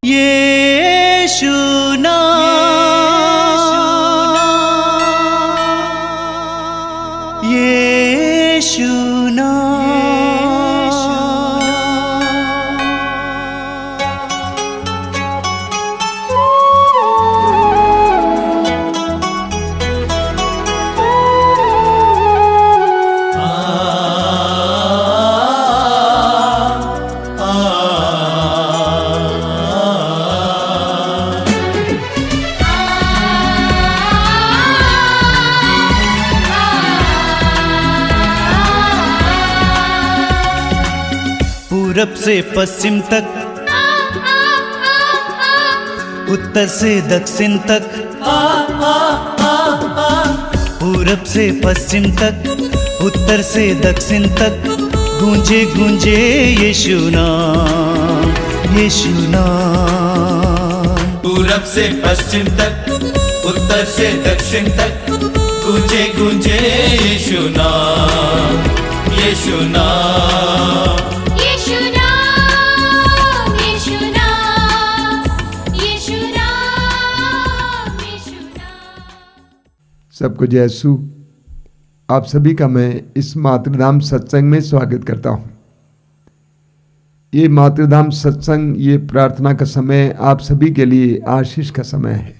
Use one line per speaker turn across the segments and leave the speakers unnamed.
यीशु नाम, यीशु पूरब से पश्चिम तक, उत्तर से दक्षिण तक, पूरब से पश्चिम तक, उत्तर से दक्षिण तक, गूंजे गूंजे यीशु नाम, यीशु नाम।
पूरब से पश्चिम तक, उत्तर से दक्षिण तक, गूंजे गूंजे यीशु नाम, यीशु नाम।
सबको जय यीशु। आप सभी का मैं इस मातृधाम सत्संग में स्वागत करता हूँ। ये मातृधाम सत्संग, ये प्रार्थना का समय आप सभी के लिए आशीष का समय है।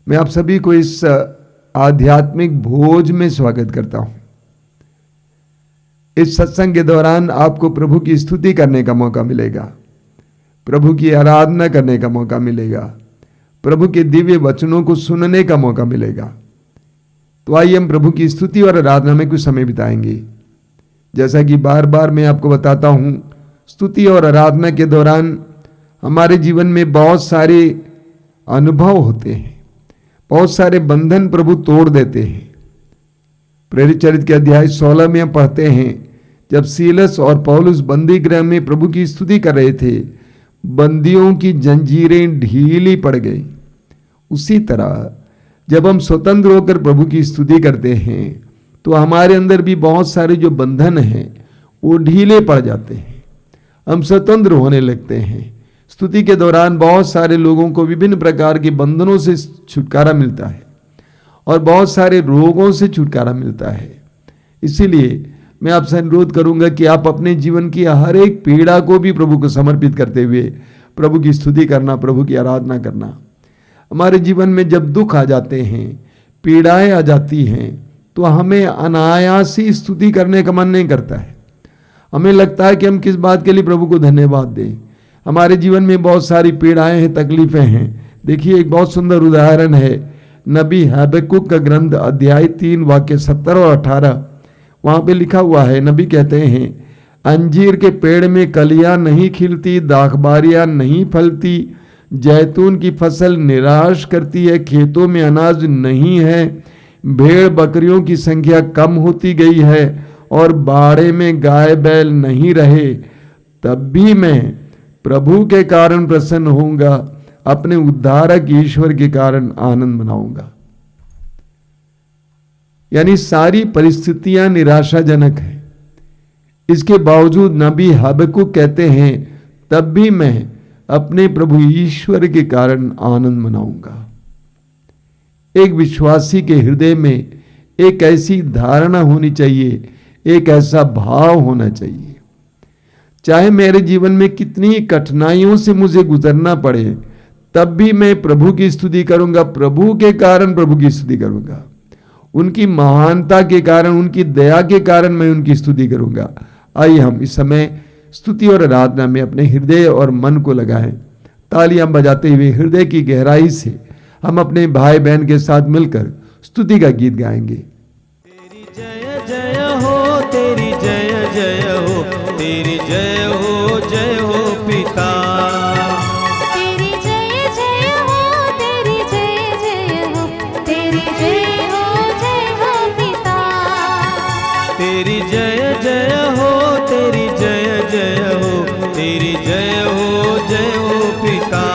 मैं आप सभी को इस आध्यात्मिक भोज में स्वागत करता हूँ। इस सत्संग के दौरान आपको प्रभु की स्तुति करने का मौका मिलेगा, प्रभु की आराधना करने का मौका मिलेगा, प्रभु के दिव्य वचनों को सुनने का मौका मिलेगा। तो आइए हम प्रभु की स्तुति और आराधना में कुछ समय बिताएंगे। जैसा कि बार बार मैं आपको बताता हूँ, स्तुति और आराधना के दौरान हमारे जीवन में बहुत सारे अनुभव होते हैं, बहुत सारे बंधन प्रभु तोड़ देते हैं। प्रेरित चरित्र के अध्याय 16 में हम पढ़ते हैं, जब सीलस और पौलुस बंदी गृह में प्रभु की स्तुति कर रहे थे, बंदियों की जंजीरें ढीली पड़ गई। उसी तरह जब हम स्वतंत्र होकर प्रभु की स्तुति करते हैं तो हमारे अंदर भी बहुत सारे जो बंधन हैं वो ढीले पड़ जाते हैं, हम स्वतंत्र होने लगते हैं। स्तुति के दौरान बहुत सारे लोगों को विभिन्न प्रकार के बंधनों से छुटकारा मिलता है और बहुत सारे रोगों से छुटकारा मिलता है। इसीलिए मैं आपसे अनुरोध करूंगा कि आप अपने जीवन की हर एक पीड़ा को भी प्रभु को समर्पित करते हुए प्रभु की स्तुति करना, प्रभु की आराधना करना। हमारे जीवन में जब दुख आ जाते हैं, पीड़ाएं आ जाती हैं, तो हमें अनायास ही स्तुति करने का मन नहीं करता है। हमें लगता है कि हम किस बात के लिए प्रभु को धन्यवाद दें। हमारे जीवन में बहुत सारी पीड़ाएं हैं, तकलीफें हैं। देखिए, एक बहुत सुंदर उदाहरण है नबी हबक्कुक का ग्रंथ, अध्याय 3 वाक्य 17 और 18। वहां पे लिखा हुआ है, नबी कहते हैं, अंजीर के पेड़ में कलियां नहीं खिलती, दाखबारियां नहीं फलती, जैतून की फसल निराश करती है, खेतों में अनाज नहीं है, भेड़ बकरियों की संख्या कम होती गई है और बाड़े में गाय बैल नहीं रहे, तब भी मैं प्रभु के कारण प्रसन्न होऊंगा, अपने उद्धारक ईश्वर के कारण आनंद मनाऊंगा। यानी सारी परिस्थितियां निराशाजनक हैं, इसके बावजूद नबी हबक्कुक कहते हैं, तब भी मैं अपने प्रभु ईश्वर के कारण आनंद मनाऊंगा। एक विश्वासी के हृदय में एक ऐसी धारणा होनी चाहिए, एक ऐसा भाव होना चाहिए, चाहे मेरे जीवन में कितनी कठिनाइयों से मुझे गुजरना पड़े, तब भी मैं प्रभु की स्तुति करूंगा, प्रभु के कारण प्रभु की स्तुति करूंगा। उनकी महानता के कारण, उनकी दया के कारण मैं उनकी स्तुति करूंगा। आइए हम इस समय स्तुति और आराधना में अपने हृदय और मन को लगाएं। तालियां बजाते हुए हृदय की गहराई से हम अपने भाई बहन के साथ मिलकर स्तुति का गीत गाएंगे।
तेरी जय जय हो, तेरी जय जय हो, तेरी जय हो पिता।
तेरी जय जय हो, तेरी जय जय हो, तेरी जय हो पिता।
तेरी जय जय हो, तेरी जय जय हो, तेरी जय हो पिता।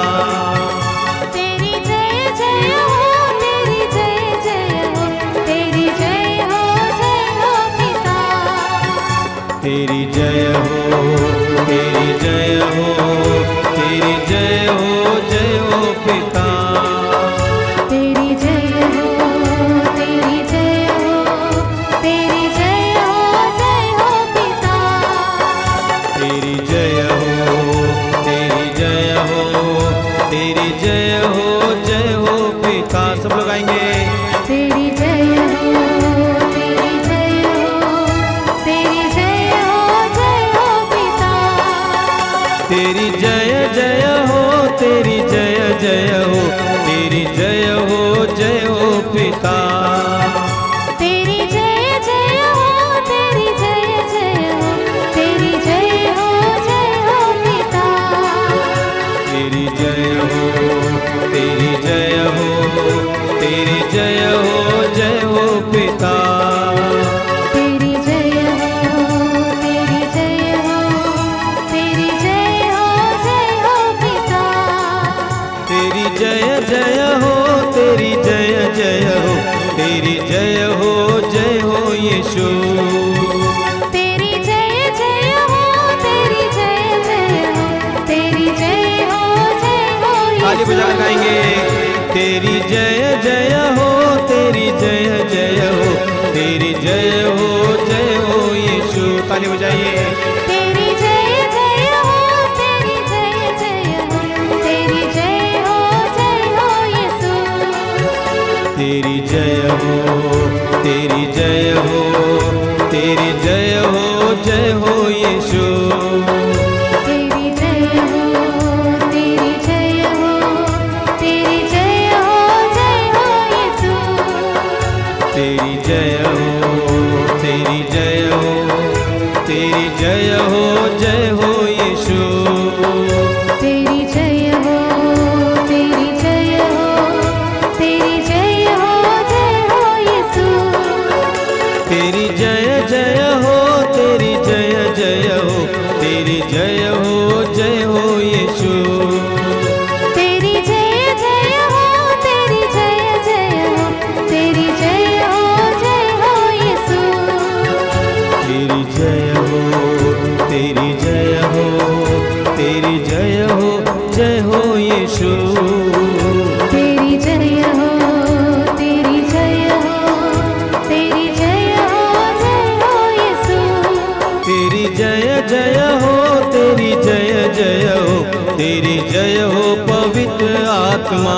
तेरी जय जय हो, तेरी जय जय हो, तेरी जय हो पिता।
तेरी जय हो, तेरी जय हो, तेरी जय जय हो, तेरी जय जय हो, तेरी जय हो पिता।
तेरी जय जय हो, तेरी जय जय हो, तेरी जय हो पिता।
तेरी जय हो, तेरी जय हो, तेरी जय हो पिता।
तेरी जय हो, तेरी जय हो, तेरी जय हो पिता।
तेरी जय जय हो, तेरी जय जय हो, तेरी जय हो यीशु।
तेरी जय जय हो, तेरी जय जय हो, तेरी जय हो
ताली बजा कर गाएंगे। तेरी जय जय हो, तेरी जय जय हो, तेरी जय हो यीशु। ताली बजाइए।
तेरी जय जय हो, तेरी जय जय हो, तेरी जय हो यीशु।
तेरी जय हो, तेरी जय हो, तेरी जय हो यीशु।
तेरी जय हो, तेरी जय हो, तेरी जय हो यीशु।
तेरी जय हो, तेरी जय हो, तेरी जय हो यीशु।
तेरी जय हो, तेरी जय हो, तेरी जय हो यीशु।
तेरी जय जय हो, तेरी जय जय हो, तेरी जय हो यीशु।
तेरी जय जय हो, तेरी जय जय हो, तेरी जय हो यीशु।
तेरी जय हो, तेरी जय हो, तेरी जय हो यीशु।
तेरी जय हो, तेरी जय हो, तेरी जय हो यीशु।
तेरी जय जय हो, तेरी जय जय हो, तेरी जय हो पवित्र आत्मा।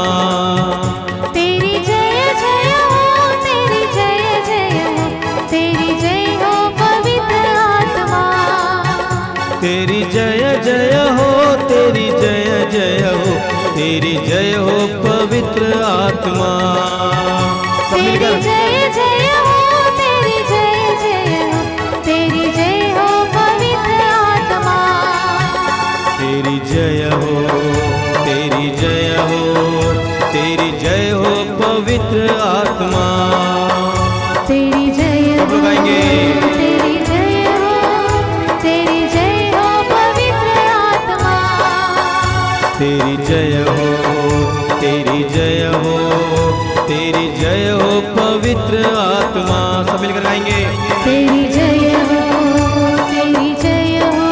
तेरी जय जय हो, तेरी जय जय हो, तेरी जय हो पवित्र आत्मा।
तेरी जय जय हो, तेरी जय जय हो, तेरी जय हो पवित्र आत्मा। सब
तेरी
मिलकर।
जय जय हो, तेरी जय जय हो, तेरी जय हो पवित्र आत्मा।
तेरी जय हो, तेरी जय हो, तेरी जय हो पवित्र आत्मा।
तेरी जय
सब लोग
हो,
गाएंगे।
तेरी जय हो, तेरी जय हो पवित्र आत्मा।
तेरी जय हो, तेरी जय हो, तेरी जय हो पवित्र आत्मा। सब मिलकर गाएंगे।
तेरी जय हो, तेरी जय हो,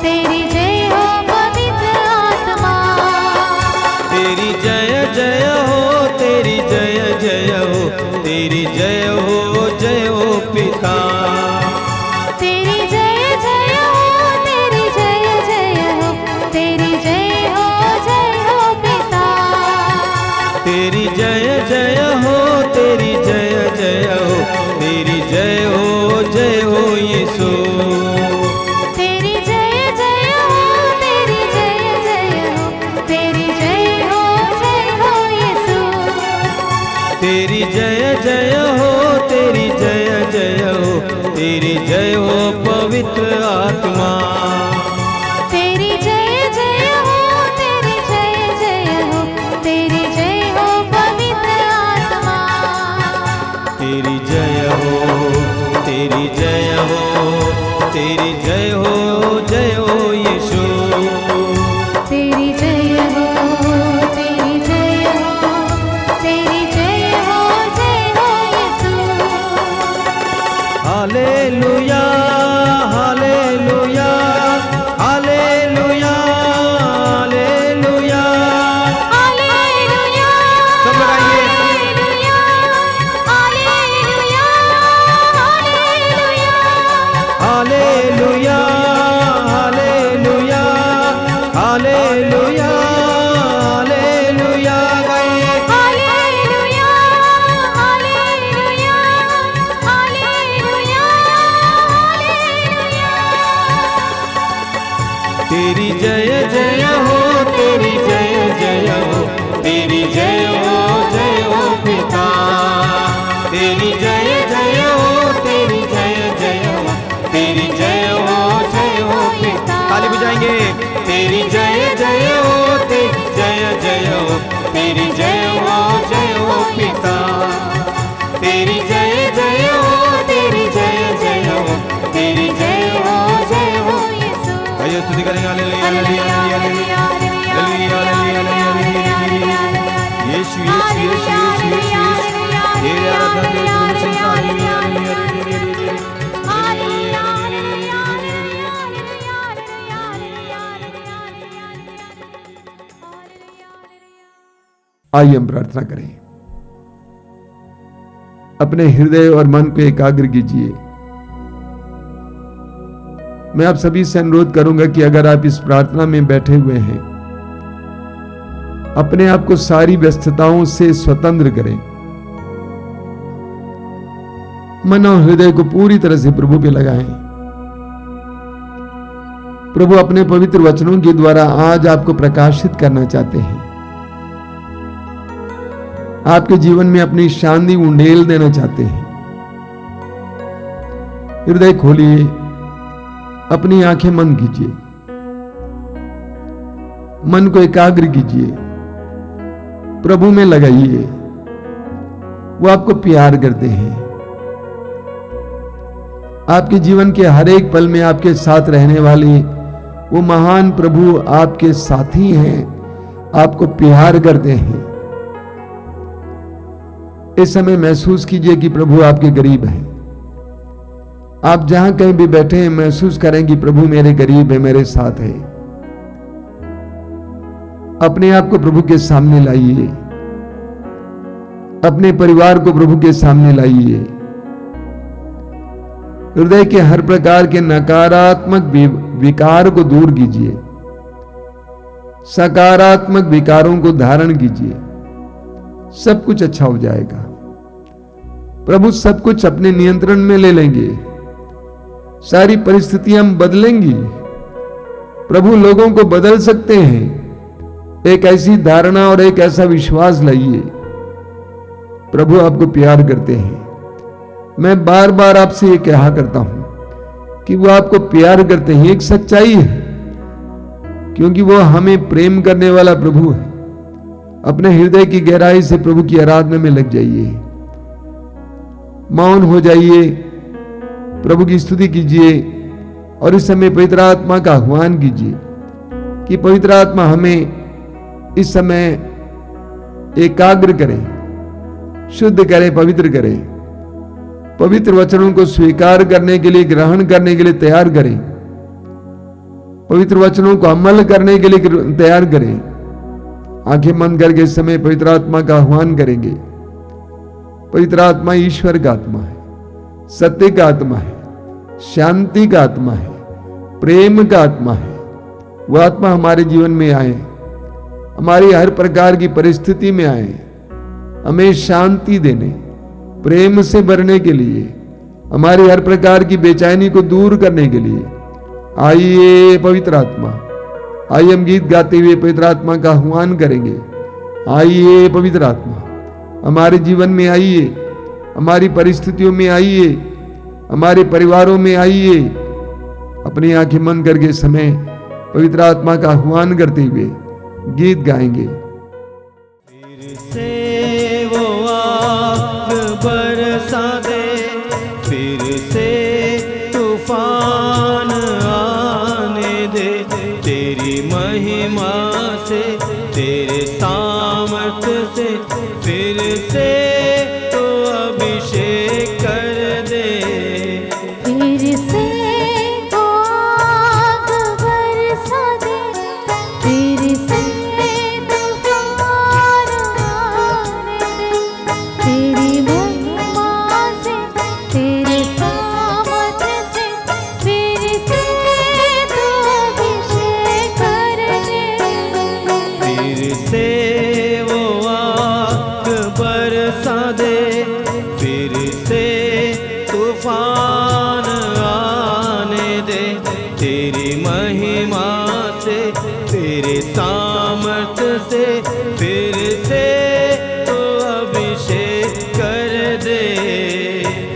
तेरी जय हो पवित्र आत्मा।
तेरी जय जय हो, तेरी जय जय हो, तेरी जय हो पिता।
तेरी जय जय हो, तेरी जय जय हो, तेरी जय हो पिता।
तेरी जय जय हो, तेरी जय जय हो, तेरी जय हो यीशु।
तेरी जय जय हो, तेरी जय जय हो, तेरी जय हो यीशु।
तेरी जय जय हो, तेरी जय जय हो, तेरी जय हो पवित्र आत्मा।
तेरी जय जय हो, तेरी जय जय हो, तेरी जय हो पवित्र आत्मा।
तेरी जय हो, तेरी जय हो, तेरी जय हो यीशु।
तेरी जय हो, तेरी जय हो, तेरी जय हो Yeshu.
Hallelujah, hallelujah, hallelujah, hallelujah.
Hallelujah,
सब लोग आइए।
Hallelujah, hallelujah, hallelujah.
Hallelujah, hallelujah, तेरी जय जय हो, तेरी जय जय हो, तेरी जय हो पिता। तेरी जय जय हो, तेरी जय जय हो, तेरी जय हो पिता। ताली बजाएंगे। तेरी जय जय हो, तेरी जय जय हो, तेरी जय हो पिता। तेरी जय जय हो, तेरी जय जय हो, तेरी जय हो
यीशु।
आइए स्तुति करेंगे। Hallelujah hallelujah hallelujah hallelujah hallelujah. Yeshu Yeshu Yeshu Yeshu Yeshu Yeshu तेरे आराधना तेरे प्रशंसा। हालेलुया हालेलुया
आइए हम प्रार्थना करें। अपने हृदय और मन को एकाग्र कीजिए। मैं आप सभी से अनुरोध करूंगा कि अगर आप इस प्रार्थना में बैठे हुए हैं, अपने आप को सारी व्यस्तताओं से स्वतंत्र करें। मन और हृदय को पूरी तरह से प्रभु पे लगाएं। प्रभु अपने पवित्र वचनों के द्वारा आज आपको प्रकाशित करना चाहते हैं। आपके जीवन में अपनी शांति उंडेल देना चाहते हैं। हृदय खोलिए, अपनी आंखें बंद कीजिए, मन को एकाग्र कीजिए, प्रभु में लगाइए। वो आपको प्यार करते हैं। आपके जीवन के हर एक पल में आपके साथ रहने वाले वो महान प्रभु आपके साथी हैं, आपको प्यार करते हैं। इस समय महसूस कीजिए कि प्रभु आपके करीब हैं। आप जहां कहीं भी बैठे हैं, महसूस करें कि प्रभु मेरे करीब है, मेरे साथ है। अपने आप को प्रभु के सामने लाइए, अपने परिवार को प्रभु के सामने लाइए। हृदय के हर प्रकार के नकारात्मक विकार को दूर कीजिए, सकारात्मक विकारों को धारण कीजिए। सब कुछ अच्छा हो जाएगा। प्रभु सब कुछ अपने नियंत्रण में ले लेंगे। सारी परिस्थितियां बदलेंगी। प्रभु लोगों को बदल सकते हैं। एक ऐसी धारणा और एक ऐसा विश्वास लाइए। प्रभु आपको प्यार करते हैं। मैं बार बार आपसे ये कहा करता हूं कि वो आपको प्यार करते हैं। एक सच्चाई है, क्योंकि वो हमें प्रेम करने वाला प्रभु है। अपने हृदय की गहराई से प्रभु की आराधना में लग जाइए। मौन हो जाइए, प्रभु की स्तुति कीजिए और इस समय पवित्र आत्मा का आह्वान कीजिए कि पवित्र आत्मा हमें इस समय एकाग्र करें, शुद्ध करें, पवित्र करें। पवित्र वचनों को स्वीकार करने के लिए, ग्रहण करने के लिए तैयार करें। पवित्र वचनों को अमल करने के लिए तैयार करें। आंखें बंद करके इस समय पवित्र आत्मा का आह्वान करेंगे। पवित्र आत्मा ईश्वर का आत्मा है, सत्य का आत्मा है, शांति का आत्मा है, प्रेम का आत्मा है। वह आत्मा हमारे जीवन में आए, हमारी हर प्रकार की परिस्थिति में आए, हमें शांति देने, प्रेम से भरने के लिए, हमारी हर प्रकार की बेचैनी को दूर करने के लिए। आइए पवित्र आत्मा, आइए हम गीत गाते हुए पवित्र आत्मा का आह्वान करेंगे। आइए पवित्र आत्मा, हमारे जीवन में आइए, हमारी परिस्थितियों में आइए, हमारे परिवारों में आइए। अपनी आंखें बंद करके समय पवित्र आत्मा का आह्वान करते हुए गीत गाएंगे।
फिर से वो आग बरसा दे, फिर से तूफान आने दे। तेरी महिमा से, तेरे सामर्थ्य से फिर से तो अभिषेक कर दे।
फिर से तो आग बरसा दे, फिर से तूफान आने दे। तेरी महिमा से, तेरे सामर्थ्य से फिर से तो अभिषेक कर दे।
फिर से वो आग बरसा दे, फिर से तूफान आने दे। तेरी महिमा तेरे सामर्थ्य से फिर से तो अभिषेक कर दे।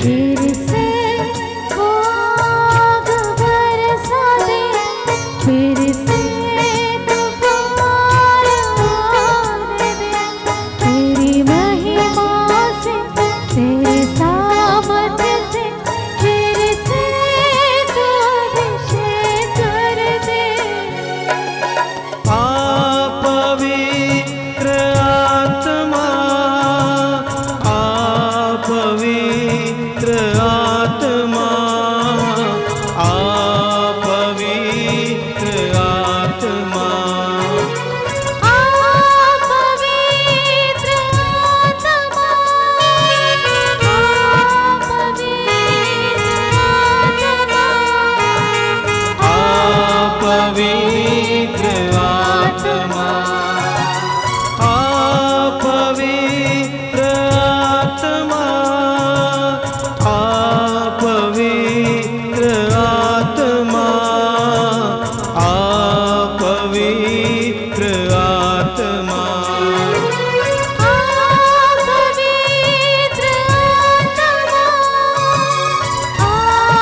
फिर से वो आग बरसा दे, फिर से तूफान आने दे। तेरी महिमा से, तेरे सामर्थ्य से फिर से तू अभिषेक कर दे।
आ पवित्र आत्मा, आ पवित्र आत्मा, आ पवित्र आत्मा।
आ पवित्र आत्मा, आ पवित्र आत्मा,
आ पवित्र आत्मा, आ पवित्र आत्मा, आ पवित्र आत्मा,
आ पवित्र आत्मा, आ पवित्र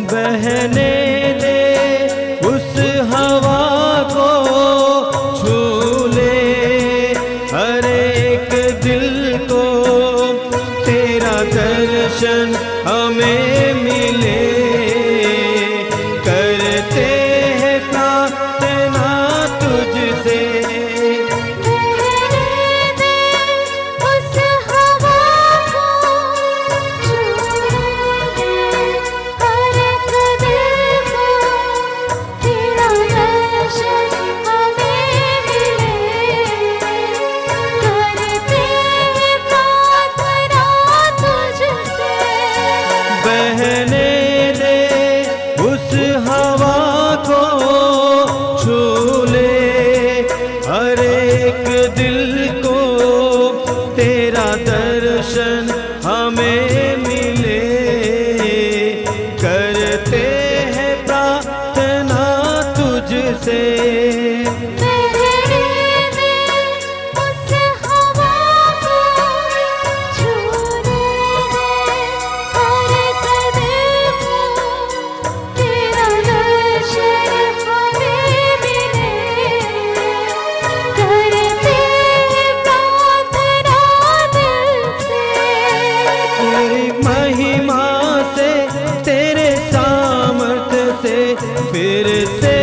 बहने दे उस हवा को, छू ले हर एक दिल को, तेरा दर्शन हमें मिले। करते हैं प्रार्थना तुझसे,
उस हवा को छू ले हर एक दिल को, तेरा दर्शन हमें मिले। करते हैं प्रार्थना तुझसे,
बहने दे उस हवा को, छू ले हर एक दिल को, तेरा दर्शन हमें मिले। करते हैं प्रार्थना तुझसे,
उस हवा को छू ले हर एक दिल को, तेरा दर्शन हमें मिले। करते हैं प्रार्थना दिल से,
तेरी महिमा से, तेरे सामर्थ्य से फिर से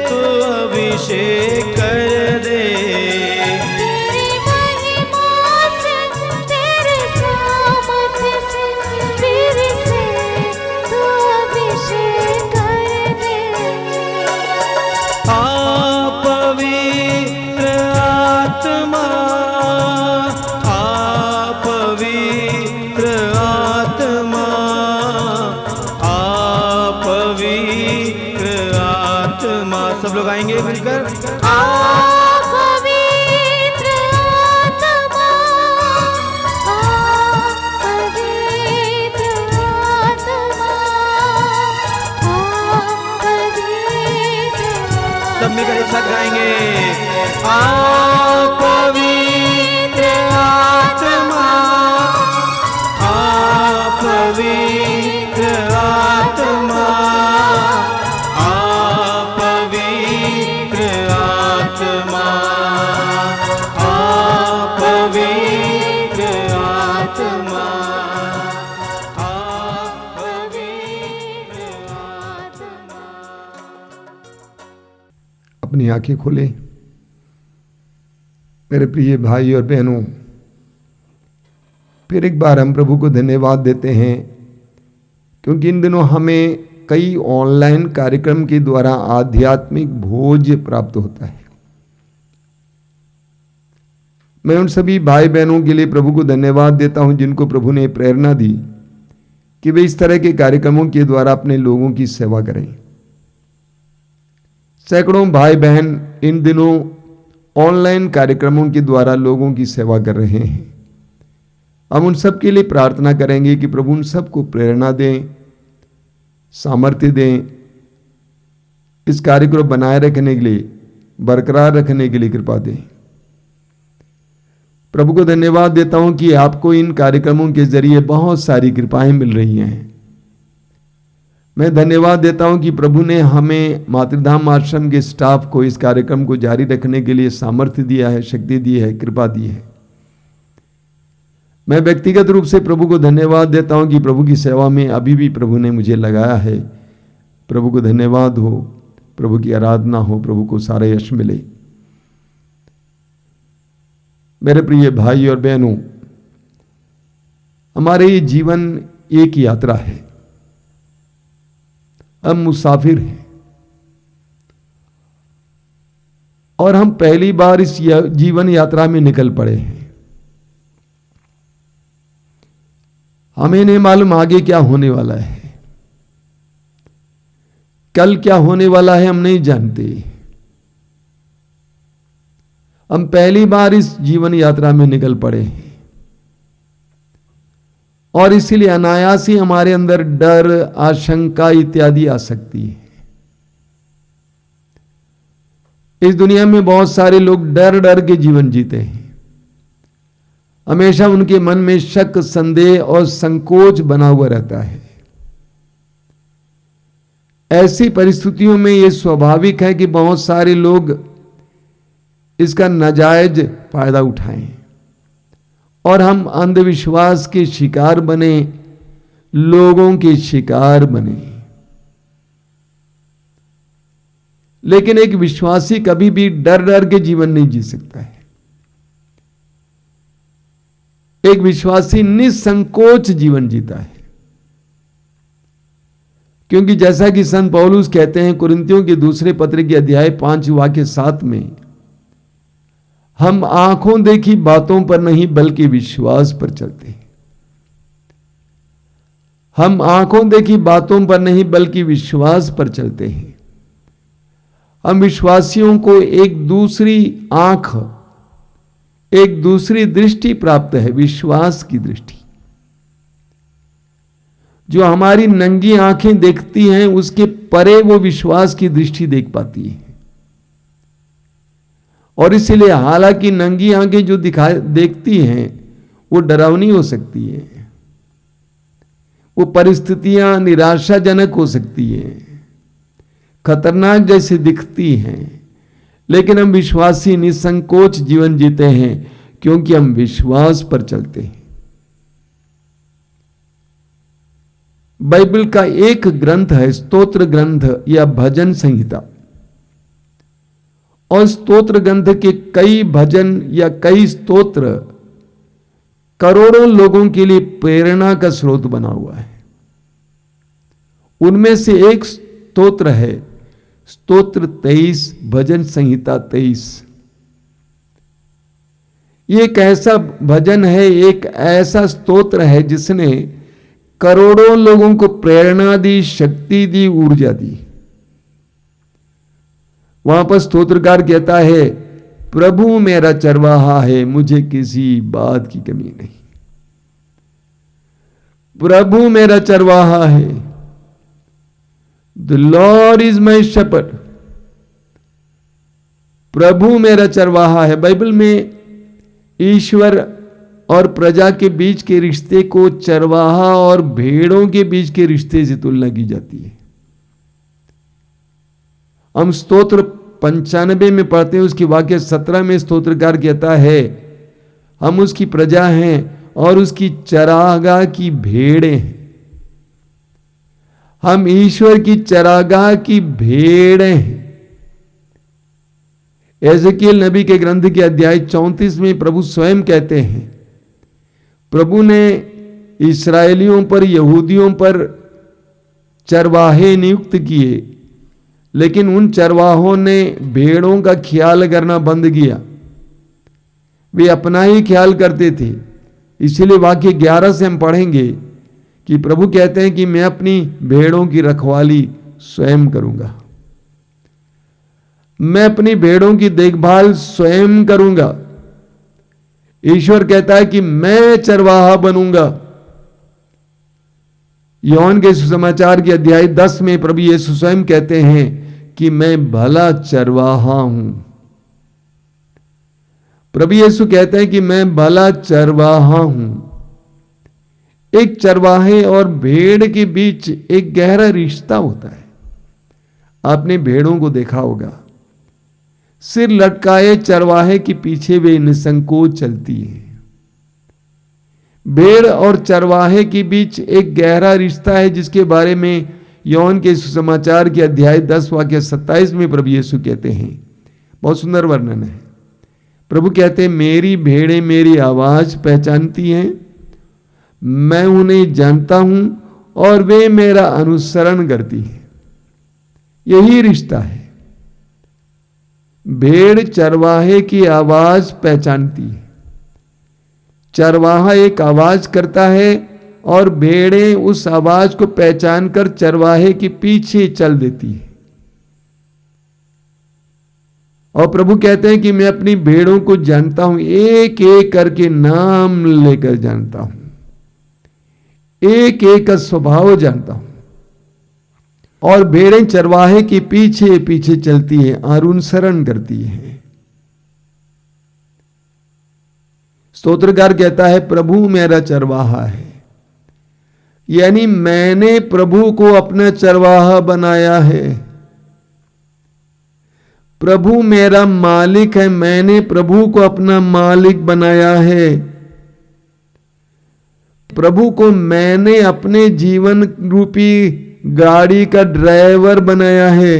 तो अभिषेक कर दे।
तेरी महिमा से, तेरे सामर्थ्य से फिर से तू अभिषेक कर दे।
आ पवित्र आत्मा, आ पवित्र आत्मा, आ पवित्र आत्मा। सब लोग आएंगे मिलकर।
आ पवित्र आत्मा, आ पवित्र आत्मा, आ पवित्र
सब मिलकर एक साथ गाएंगे। आ पवित्र आत्मा, आ पवित्र आत्मा, आ पवित्र आत्मा, आ पवित्र आत्मा, आ पवित्र आत्मा।
अपनी आंखें खोलें। मेरे प्रिय भाई और बहनों, फिर एक बार हम प्रभु को धन्यवाद देते हैं, क्योंकि इन दिनों हमें कई ऑनलाइन कार्यक्रम के द्वारा आध्यात्मिक भोज प्राप्त होता है। मैं उन सभी भाई बहनों के लिए प्रभु को धन्यवाद देता हूं जिनको प्रभु ने प्रेरणा दी कि वे इस तरह के कार्यक्रमों के द्वारा अपने लोगों की सेवा करें। सैकड़ों भाई बहन इन दिनों ऑनलाइन कार्यक्रमों के द्वारा लोगों की सेवा कर रहे हैं। हम उन सब के लिए प्रार्थना करेंगे कि प्रभु उन सबको प्रेरणा दें, सामर्थ्य दें, इस कार्य को बनाए रखने के लिए, बरकरार रखने के लिए कृपा दें। प्रभु को धन्यवाद देता हूं कि आपको इन कार्यक्रमों के जरिए बहुत सारी कृपाएं मिल रही हैं। मैं धन्यवाद देता हूं कि प्रभु ने हमें मातृधाम आश्रम के स्टाफ को इस कार्यक्रम को जारी रखने के लिए सामर्थ्य दिया है, शक्ति दी है, कृपा दी है। मैं व्यक्तिगत रूप से प्रभु को धन्यवाद देता हूं कि प्रभु की सेवा में अभी भी प्रभु ने मुझे लगाया है। प्रभु को धन्यवाद हो, प्रभु की आराधना हो, प्रभु को सारा यश मिले। मेरे प्रिय भाई और बहनों, हमारे ये जीवन एक यात्रा है। हम मुसाफिर हैं और हम पहली बार इस जीवन यात्रा में निकल पड़े हैं। हमें नहीं मालूम आगे क्या होने वाला है, कल क्या होने वाला है हम नहीं जानते। हम पहली बार इस जीवन यात्रा में निकल पड़े हैं और इसीलिए अनायास ही हमारे अंदर डर, आशंका इत्यादि आ सकती है। इस दुनिया में बहुत सारे लोग डर डर के जीवन जीते हैं। हमेशा उनके मन में शक, संदेह और संकोच बना हुआ रहता है। ऐसी परिस्थितियों में यह स्वाभाविक है कि बहुत सारे लोग इसका नाजायज फायदा उठाएं और हम अंधविश्वास के शिकार बने, लोगों के शिकार बने। लेकिन एक विश्वासी कभी भी डर डर के जीवन नहीं जी सकता है। एक विश्वासी निसंकोच जीवन जीता है, क्योंकि जैसा कि संत पौलुस कहते हैं कुरिन्थियों के दूसरे पत्र के अध्याय 5 वाक्य 7 में, हम आंखों देखी बातों पर नहीं बल्कि विश्वास पर चलते हैं। हम आंखों देखी बातों पर नहीं बल्कि विश्वास पर चलते हैं। हम विश्वासियों को एक दूसरी आंख, एक दूसरी दृष्टि प्राप्त है, विश्वास की दृष्टि। जो हमारी नंगी आंखें देखती हैं उसके परे वो विश्वास की दृष्टि देख पाती है। और इसीलिए हालांकि नंगी आंखें जो देखती हैं वो डरावनी हो सकती है, वो परिस्थितियां निराशाजनक हो सकती हैं, खतरनाक जैसे दिखती हैं, लेकिन हम विश्वासी निसंकोच जीवन जीते हैं क्योंकि हम विश्वास पर चलते हैं। बाइबल का एक ग्रंथ है स्तोत्र ग्रंथ या भजन संहिता, और स्तोत्र ग्रंथ के कई भजन या कई स्तोत्र करोड़ों लोगों के लिए प्रेरणा का स्रोत बना हुआ है। उनमें से एक स्तोत्र है स्तोत्र 23, भजन संहिता 23। ये एक ऐसा भजन है, एक ऐसा स्तोत्र है जिसने करोड़ों लोगों को प्रेरणा दी, शक्ति दी, ऊर्जा दी। वहां पर स्तोत्रकार कहता है, प्रभु मेरा चरवाहा है, मुझे किसी बात की कमी नहीं। प्रभु मेरा चरवाहा है, the Lord is my shepherd. प्रभु मेरा चरवाहा है। बाइबल में ईश्वर और प्रजा के बीच के रिश्ते को चरवाहा और भेड़ों के बीच के रिश्ते से तुलना की जाती है। हम स्तोत्र 95 में पढ़ते हैं, उसकी वाक्य 17 में स्तोत्रकार कहता है, हम उसकी प्रजा हैं और उसकी चरागाह की भेड़ें हैं। हम ईश्वर की चरागाह की भेड़ें हैं। एजेकियल नबी के ग्रंथ के अध्याय 34 में प्रभु स्वयं कहते हैं, प्रभु ने इस्राएलियों पर, यहूदियों पर चरवाहे नियुक्त किए, लेकिन उन चरवाहों ने भेड़ों का ख्याल करना बंद किया। वे अपना ही ख्याल करते थे। इसलिए वाक्य 11 से हम पढ़ेंगे कि प्रभु कहते हैं कि मैं अपनी भेड़ों की रखवाली स्वयं करूंगा, मैं अपनी भेड़ों की देखभाल स्वयं करूंगा। ईश्वर कहता है कि मैं चरवाहा बनूंगा। यूहन्ना के सुसमाचार के अध्याय 10 में प्रभु यीशु स्वयं कहते हैं कि मैं भला चरवाहा हूं। प्रभु यीशु कहते हैं कि मैं भला चरवाहा हूं। एक चरवाहे और भेड़ के बीच एक गहरा रिश्ता होता है। आपने भेड़ों को देखा होगा, सिर लटकाए चरवाहे के पीछे वे निसंकोच चलती हैं। भेड़ और चरवाहे के बीच एक गहरा रिश्ता है, जिसके बारे में यूहन्ना के सुसमाचार के अध्याय 10 वाक्य 27 में प्रभु यीशु कहते हैं। बहुत सुंदर वर्णन है। प्रभु कहते हैं, मेरी भेड़ें मेरी आवाज पहचानती हैं, मैं उन्हें जानता हूं और वे मेरा अनुसरण करती हैं। यही रिश्ता है। भेड़ चरवाहे की आवाज पहचानती है। चरवाहा एक आवाज करता है और भेड़ें उस आवाज को पहचान कर चरवाहे के पीछे चल देती है। और प्रभु कहते हैं कि मैं अपनी भेड़ों को जानता हूं, एक एक करके नाम लेकर जानता हूं, एक एक का स्वभाव जानता हूं। और भेड़ें चरवाहे के पीछे पीछे चलती हैं, अनुसरण करती हैं। स्तोत्रकार कहता है, प्रभु मेरा चरवाहा है, यानी मैंने प्रभु को अपना चरवाहा बनाया है। प्रभु मेरा मालिक है, मैंने प्रभु को अपना मालिक बनाया है। प्रभु को मैंने अपने जीवन रूपी गाड़ी का ड्राइवर बनाया है।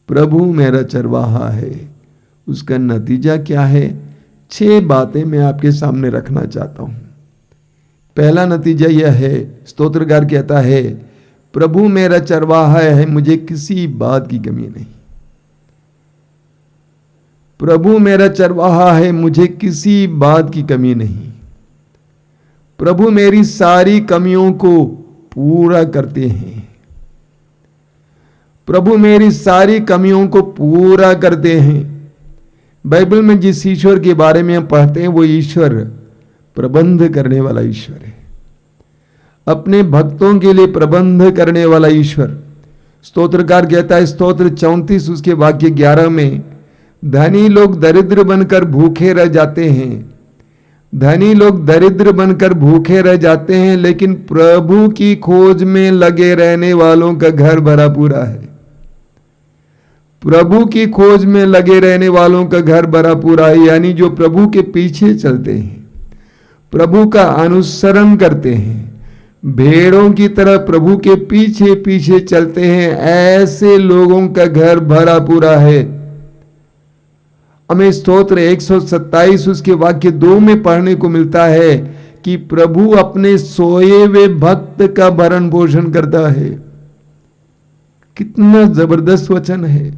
प्रभु मेरा चरवाहा है। उसका नतीजा क्या है? 6 बातें मैं आपके सामने रखना चाहता हूं। पहला नतीजा यह है, स्तोत्रकार कहता है, प्रभु मेरा चरवाहा है, मुझे किसी बात की कमी नहीं। प्रभु मेरा चरवाहा है, मुझे किसी बात की कमी नहीं। प्रभु मेरी सारी कमियों को पूरा करते हैं। प्रभु मेरी सारी कमियों को पूरा करते हैं। बाइबल में जिस ईश्वर के बारे में हम पढ़ते हैं, वो ईश्वर प्रबंध करने वाला ईश्वर है, अपने भक्तों के लिए प्रबंध करने वाला ईश्वर। स्तोत्रकार कहता है, स्तोत्र 34 उसके वाक्य 11 में, धनी लोग दरिद्र बनकर भूखे रह जाते हैं, धनी लोग दरिद्र बनकर भूखे रह जाते हैं, लेकिन प्रभु की खोज में लगे रहने वालों का घर भरा पूरा है। प्रभु की खोज में लगे रहने वालों का घर भरा पूरा है, यानी जो प्रभु के पीछे चलते हैं, प्रभु का अनुसरण करते हैं, भेड़ों की तरह प्रभु के पीछे पीछे चलते हैं, ऐसे लोगों का घर भरा पूरा है। हमें स्तोत्र 127 उसके वाक्य 2 में पढ़ने को मिलता है कि प्रभु अपने सोए हुए भक्त का भरण पोषण करता है। कितना जबरदस्त वचन है।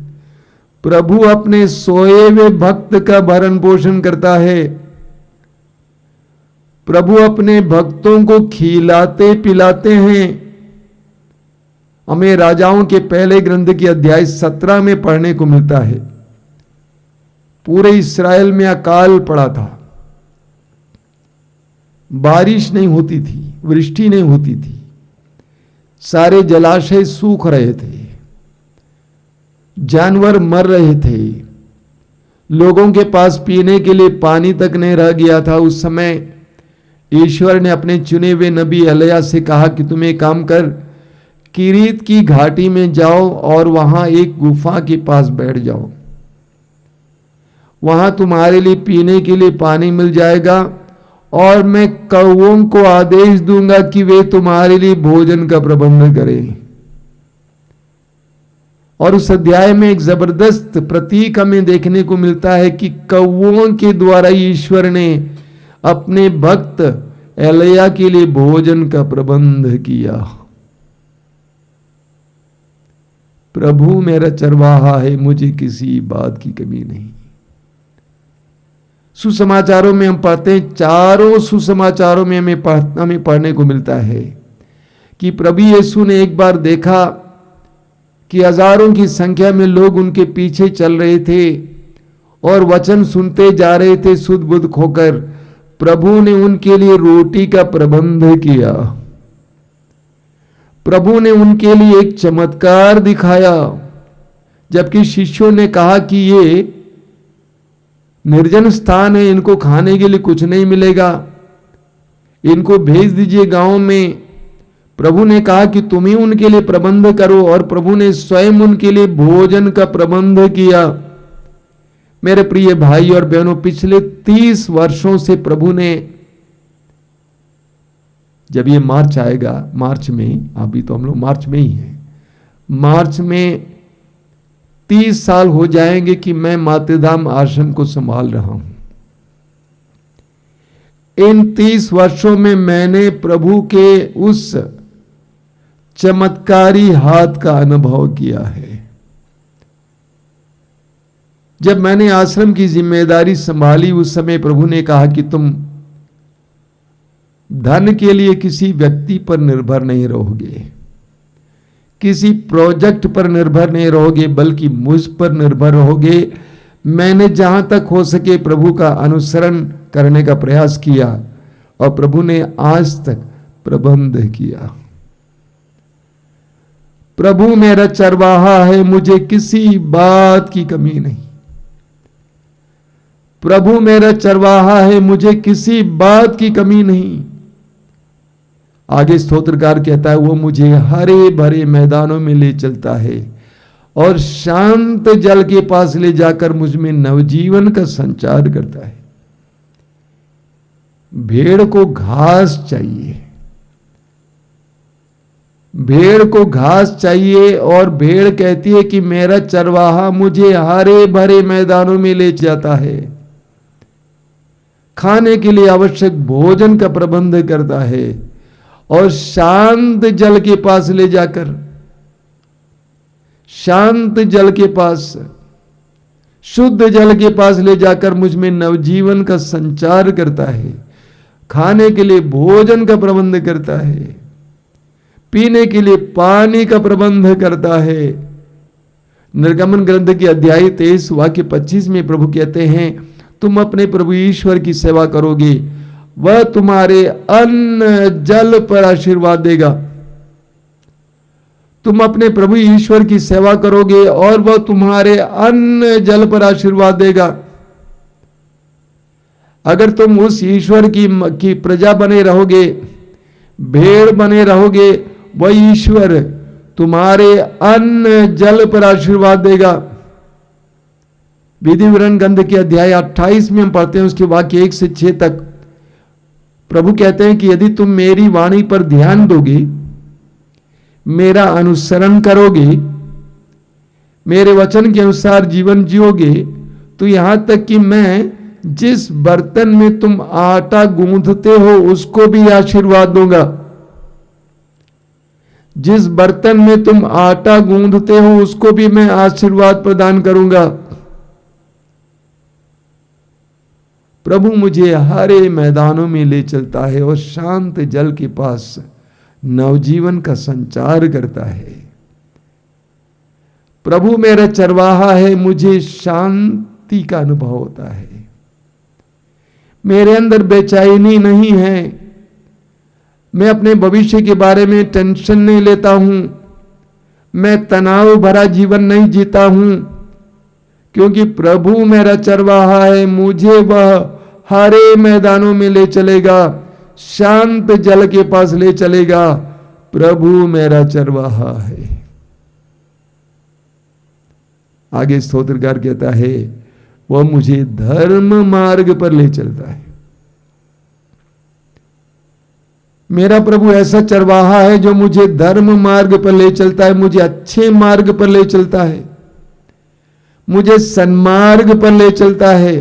प्रभु अपने सोए हुए भक्त का भरण पोषण करता है। प्रभु अपने भक्तों को खिलाते पिलाते हैं। हमें राजाओं के पहले ग्रंथ के अध्याय 17 में पढ़ने को मिलता है। पूरे इस्राएल में अकाल पड़ा था, बारिश नहीं होती थी, वृष्टि नहीं होती थी, सारे जलाशय सूख रहे थे, जानवर मर रहे थे, लोगों के पास पीने के लिए पानी तक नहीं रह गया था। उस समय ईश्वर ने अपने चुने हुए नबी एलिय्याह से कहा कि तुम एक काम कर, किरीत की घाटी में जाओ और वहां एक गुफा के पास बैठ जाओ, वहां तुम्हारे लिए पीने के लिए पानी मिल जाएगा, और मैं कौवों को आदेश दूंगा कि वे तुम्हारे लिए भोजन का प्रबंध करें। और उस अध्याय में एक जबरदस्त प्रतीक हमें देखने को मिलता है कि कौवों के द्वारा ईश्वर ने अपने भक्त एलिय्याह के लिए भोजन का प्रबंध किया। प्रभु मेरा चरवाहा है, मुझे किसी बात की कमी नहीं। सुसमाचारों में हम पढ़ते हैं, चारों सुसमाचारों में हमें पढ़ने को मिलता है कि प्रभु यीशु ने एक बार देखा कि हजारों की संख्या में लोग उनके पीछे चल रहे थे और वचन सुनते जा रहे थे सुध बुध खोकर। प्रभु ने उनके लिए रोटी का प्रबंध किया। प्रभु ने उनके लिए एक चमत्कार दिखाया, जबकि शिष्यों ने कहा कि ये निर्जन स्थान है, इनको खाने के लिए कुछ नहीं मिलेगा, इनको भेज दीजिए गांव में। प्रभु ने कहा कि तुम ही उनके लिए प्रबंध करो, और प्रभु ने स्वयं उनके लिए भोजन का प्रबंध किया। मेरे प्रिय भाई और बहनों, पिछले 30 वर्षों से प्रभु ने, जब ये मार्च आएगा, मार्च में, अभी तो हम लोग मार्च में ही हैं, मार्च में 30 साल हो जाएंगे कि मैं मातृधाम आश्रम को संभाल रहा हूं। इन 30 वर्षों में मैंने प्रभु के उस चमत्कारी हाथ का अनुभव किया है। जब मैंने आश्रम की जिम्मेदारी संभाली, उस समय प्रभु ने कहा कि तुम धन के लिए किसी व्यक्ति पर निर्भर नहीं रहोगे, किसी प्रोजेक्ट पर निर्भर नहीं रहोगे, बल्कि मुझ पर निर्भर रहोगे। मैंने जहां तक हो सके प्रभु का अनुसरण करने का प्रयास किया, और प्रभु ने आज तक प्रबंध किया। प्रभु मेरा चरवाहा है, मुझे किसी बात की कमी नहीं। प्रभु मेरा चरवाहा है, मुझे किसी बात की कमी नहीं। आगे स्तोत्रकार कहता है, वो मुझे हरे भरे मैदानों में ले चलता है और शांत जल के पास ले जाकर मुझ में नवजीवन का संचार करता है। भेड़ को घास चाहिए, भेड़ को घास चाहिए, और भेड़ कहती है कि मेरा चरवाहा मुझे हरे भरे मैदानों में ले जाता है, खाने के लिए आवश्यक भोजन का प्रबंध करता है, और शांत जल के पास ले जाकर, शांत जल के पास, शुद्ध जल के पास ले जाकर मुझ में नवजीवन का संचार करता है, खाने के लिए भोजन का प्रबंध करता है, पीने के लिए पानी का प्रबंध करता है। निर्गमन ग्रंथ के अध्याय 23 वाक्य 25 में प्रभु कहते हैं, तुम अपने प्रभु ईश्वर की सेवा करोगे, वह तुम्हारे अन्न जल पर आशीर्वाद देगा। तुम अपने प्रभु ईश्वर की सेवा करोगे और वह तुम्हारे अन्न जल पर आशीर्वाद देगा। अगर तुम उस ईश्वर की प्रजा बने रहोगे, भेड़ बने रहोगे, वह ईश्वर तुम्हारे अन्न जल पर आशीर्वाद देगा। विधि विवरण ग्रंथ के अध्याय 28 में हम पढ़ते हैं, उसके वाक्य 1 से 6 तक प्रभु कहते हैं कि यदि तुम मेरी वाणी पर ध्यान दोगे, मेरा अनुसरण करोगे, मेरे वचन के अनुसार जीवन जियोगे, तो यहां तक कि मैं जिस बर्तन में तुम आटा गूंथते हो उसको भी आशीर्वाद दूंगा। जिस बर्तन में तुम आटा गूंथते हो उसको भी मैं आशीर्वाद प्रदान करूंगा। प्रभु मुझे हरे मैदानों में ले चलता है और शांत जल के पास नवजीवन का संचार करता है। प्रभु मेरा चरवाहा है, मुझे शांति का अनुभव होता है। मेरे अंदर बेचैनी नहीं है, मैं अपने भविष्य के बारे में टेंशन नहीं लेता हूं, मैं तनाव भरा जीवन नहीं जीता हूं, क्योंकि प्रभु मेरा चरवाहा है, मुझे वह हरे मैदानों में ले चलेगा, शांत जल के पास ले चलेगा। प्रभु मेरा चरवाहा है। आगे स्तोत्रकार कहता है, वह मुझे धर्म मार्ग पर ले चलता है। मेरा प्रभु ऐसा चरवाहा है जो मुझे धर्म मार्ग पर ले चलता है, मुझे अच्छे मार्ग पर ले चलता है, मुझे सन्मार्ग पर ले चलता है,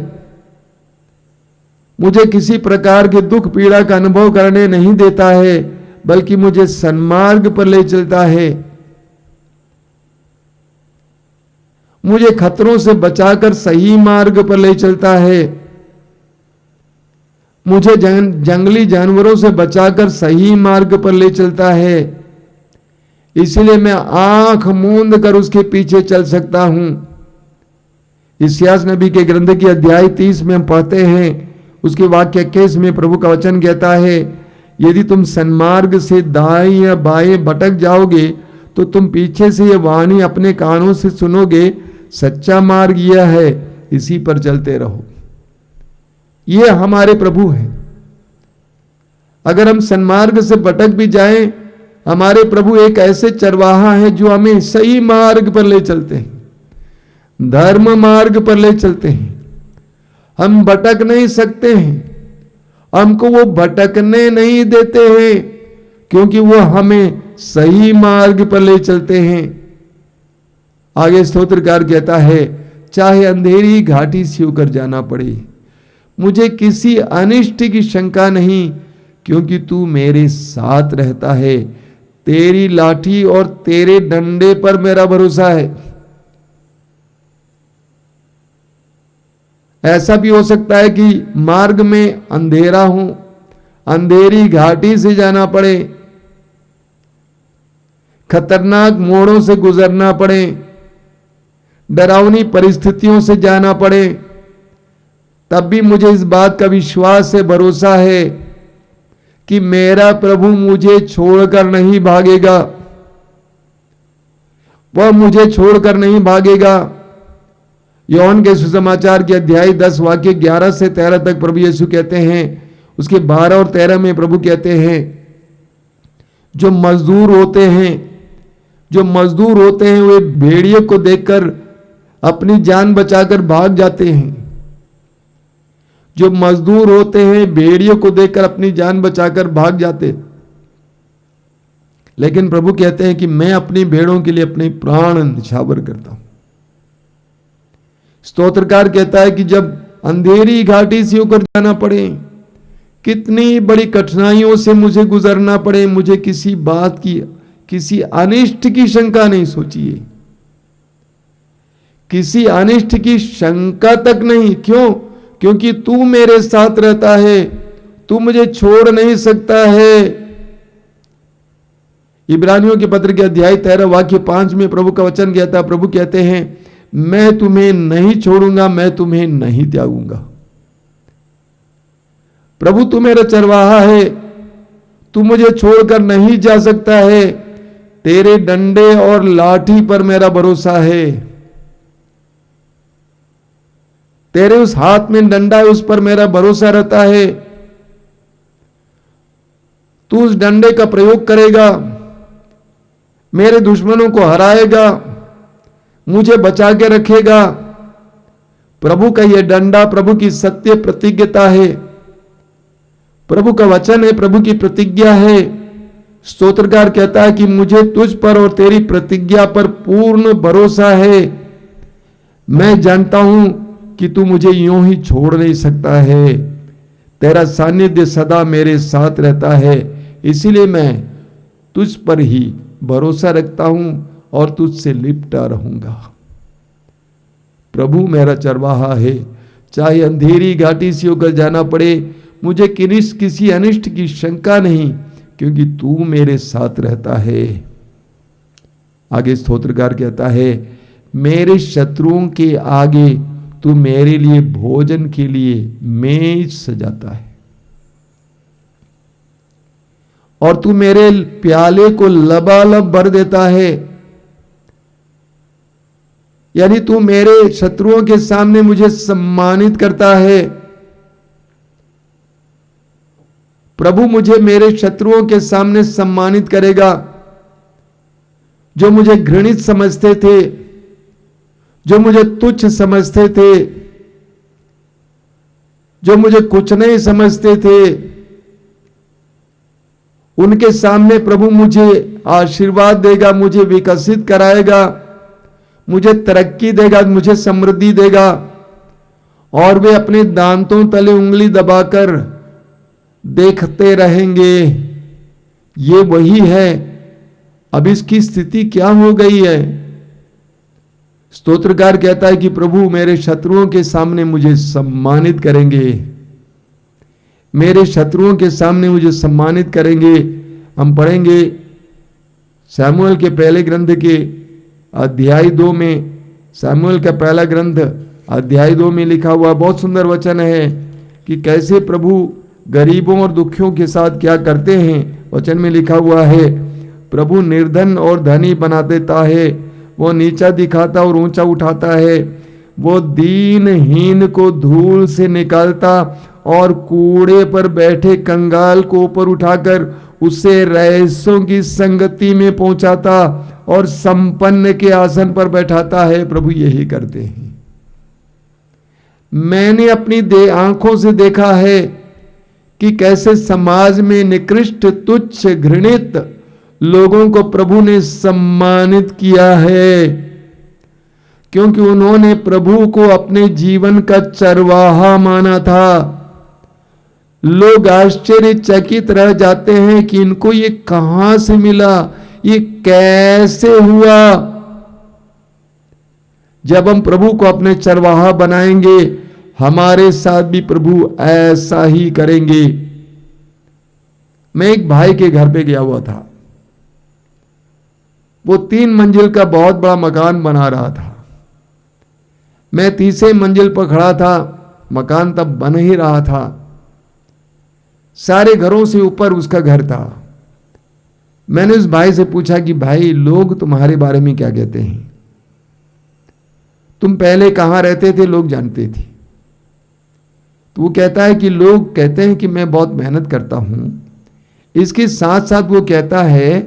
मुझे किसी प्रकार के दुख पीड़ा का अनुभव करने नहीं देता है, बल्कि मुझे सन्मार्ग पर ले चलता है। मुझे खतरों से बचाकर सही मार्ग पर ले चलता है। मुझे जंगली जानवरों से बचाकर सही मार्ग पर ले चलता है, इसलिए मैं आंख मूंद कर उसके पीछे चल सकता हूं। इस्यास नबी के ग्रंथ की अध्याय 30 में हम पढ़ते हैं, उसके वाक्य 21 में प्रभु का वचन कहता है, यदि तुम सन्मार्ग से दाएं या बाएं भटक जाओगे तो तुम पीछे से यह वाणी अपने कानों से सुनोगे, सच्चा मार्ग यह है, इसी पर चलते रहो। ये हमारे प्रभु हैं। अगर हम सन्मार्ग से भटक भी जाएं, हमारे प्रभु एक ऐसे चरवाहा है जो हमें सही मार्ग पर ले चलते हैं, धर्म मार्ग पर ले चलते हैं। हम भटक नहीं सकते हैं, हमको वो भटकने नहीं देते हैं, क्योंकि वो हमें सही मार्ग पर ले चलते हैं। आगे स्तोत्रकार कहता है, चाहे अंधेरी घाटी से होकर जाना पड़े, मुझे किसी अनिष्ट की शंका नहीं, क्योंकि तू मेरे साथ रहता है। तेरी लाठी और तेरे डंडे पर मेरा भरोसा है। ऐसा भी हो सकता है कि मार्ग में अंधेरा हो, अंधेरी घाटी से जाना पड़े, खतरनाक मोड़ों से गुजरना पड़े, डरावनी परिस्थितियों से जाना पड़े, तब भी मुझे इस बात का विश्वास है, भरोसा है कि मेरा प्रभु मुझे छोड़कर नहीं भागेगा, वह मुझे छोड़कर नहीं भागेगा। योहन के सुसमाचार के अध्याय 10 वाक्य 11 से 13 तक प्रभु यीशु कहते हैं, उसके 12 और 13 में प्रभु कहते हैं, जो मजदूर होते हैं वे भेड़िए को देखकर अपनी जान बचाकर भाग जाते हैं। जो मजदूर होते हैं भेड़ियों को देखकर अपनी जान बचाकर भाग जाते, लेकिन प्रभु कहते हैं कि मैं अपनी भेड़ों के लिए अपने प्राण न्यौछावर करता हूं। स्तोत्रकार कहता है कि जब अंधेरी घाटी से होकर जाना पड़े, कितनी बड़ी कठिनाइयों से मुझे गुजरना पड़े, मुझे किसी बात की, किसी अनिष्ट की शंका नहीं सोचिए, किसी अनिष्ट की शंका तक नहीं। क्यों? क्योंकि तू मेरे साथ रहता है, तू मुझे छोड़ नहीं सकता है। इब्रानियों के पत्र के अध्याय 13 वाक्य 5 में प्रभु का वचन कहता, प्रभु कहते हैं, मैं तुम्हें नहीं छोड़ूंगा, मैं तुम्हें नहीं त्यागूंगा। प्रभु तू मेरा चरवाहा है, तू मुझे छोड़कर नहीं जा सकता है। तेरे डंडे और लाठी पर मेरा भरोसा है। तेरे उस हाथ में डंडा है, उस पर मेरा भरोसा रहता है। तू उस डंडे का प्रयोग करेगा, मेरे दुश्मनों को हराएगा, मुझे बचा के रखेगा। प्रभु का यह डंडा प्रभु की सत्य प्रतिज्ञता है, प्रभु का वचन है, प्रभु की प्रतिज्ञा है। स्तोत्रकार कहता है कि मुझे तुझ पर और तेरी प्रतिज्ञा पर पूर्ण भरोसा है। मैं जानता हूं कि तू मुझे यूं ही छोड़ नहीं सकता है, तेरा सानिध्य सदा मेरे साथ रहता है, इसीलिए मैं तुझ पर ही भरोसा रखता हूं और तुझसे लिपटा रहूंगा। प्रभु मेरा चरवाहा है, चाहे अंधेरी घाटी से होकर जाना पड़े, मुझे किसी अनिष्ट की शंका नहीं, क्योंकि तू मेरे साथ रहता है। आगे स्तोत्रकार कहता है, मेरे शत्रुओं के आगे तू मेरे लिए भोजन के लिए मेज सजाता है, और तू मेरे प्याले को लबालब भर देता है। यानी तू मेरे शत्रुओं के सामने मुझे सम्मानित करता है। प्रभु मुझे मेरे शत्रुओं के सामने सम्मानित करेगा। जो मुझे घृणित समझते थे, जो मुझे तुच्छ समझते थे, जो मुझे कुछ नहीं समझते थे, उनके सामने प्रभु मुझे आशीर्वाद देगा, मुझे विकसित कराएगा, मुझे तरक्की देगा, मुझे समृद्धि देगा, और वे अपने दांतों तले उंगली दबाकर देखते रहेंगे। ये वही है। अब इसकी स्थिति क्या हो गई है? स्तोत्रकार कहता है कि प्रभु मेरे शत्रुओं के सामने मुझे सम्मानित करेंगे, मेरे शत्रुओं के सामने मुझे सम्मानित करेंगे। हम पढ़ेंगे शमूएल के पहले ग्रंथ के अध्याय 2 में, शमूएल का पहला ग्रंथ अध्याय 2 में लिखा हुआ बहुत सुंदर वचन है कि कैसे प्रभु गरीबों और दुखियों के साथ क्या करते हैं। वचन में लिखा हुआ है, प्रभु निर्धन और धनी बना देता है, वो नीचा दिखाता और ऊंचा उठाता है, वो दीनहीन को धूल से निकालता और कूड़े पर बैठे कंगाल को ऊपर उठाकर उसे रईसों की संगति में पहुंचाता और संपन्न के आसन पर बैठाता है। प्रभु यही करते हैं। मैंने अपनी आंखों से देखा है कि कैसे समाज में निकृष्ट, तुच्छ, घृणित लोगों को प्रभु ने सम्मानित किया है, क्योंकि उन्होंने प्रभु को अपने जीवन का चरवाहा माना था। लोग आश्चर्यचकित रह जाते हैं कि इनको ये कहां से मिला, ये कैसे हुआ। जब हम प्रभु को अपने चरवाहा बनाएंगे, हमारे साथ भी प्रभु ऐसा ही करेंगे। मैं एक भाई के घर पे गया हुआ था। वो 3 मंजिल का बहुत बड़ा मकान बना रहा था। मैं तीसरे मंजिल पर खड़ा था। मकान तब बन ही रहा था। सारे घरों से ऊपर उसका घर था। मैंने उस भाई से पूछा कि भाई, लोग तुम्हारे बारे में क्या कहते हैं? तुम पहले कहां रहते थे, लोग जानते थे। तो वो कहता है कि लोग कहते हैं कि मैं बहुत मेहनत करता हूं। इसके साथ साथ वो कहता है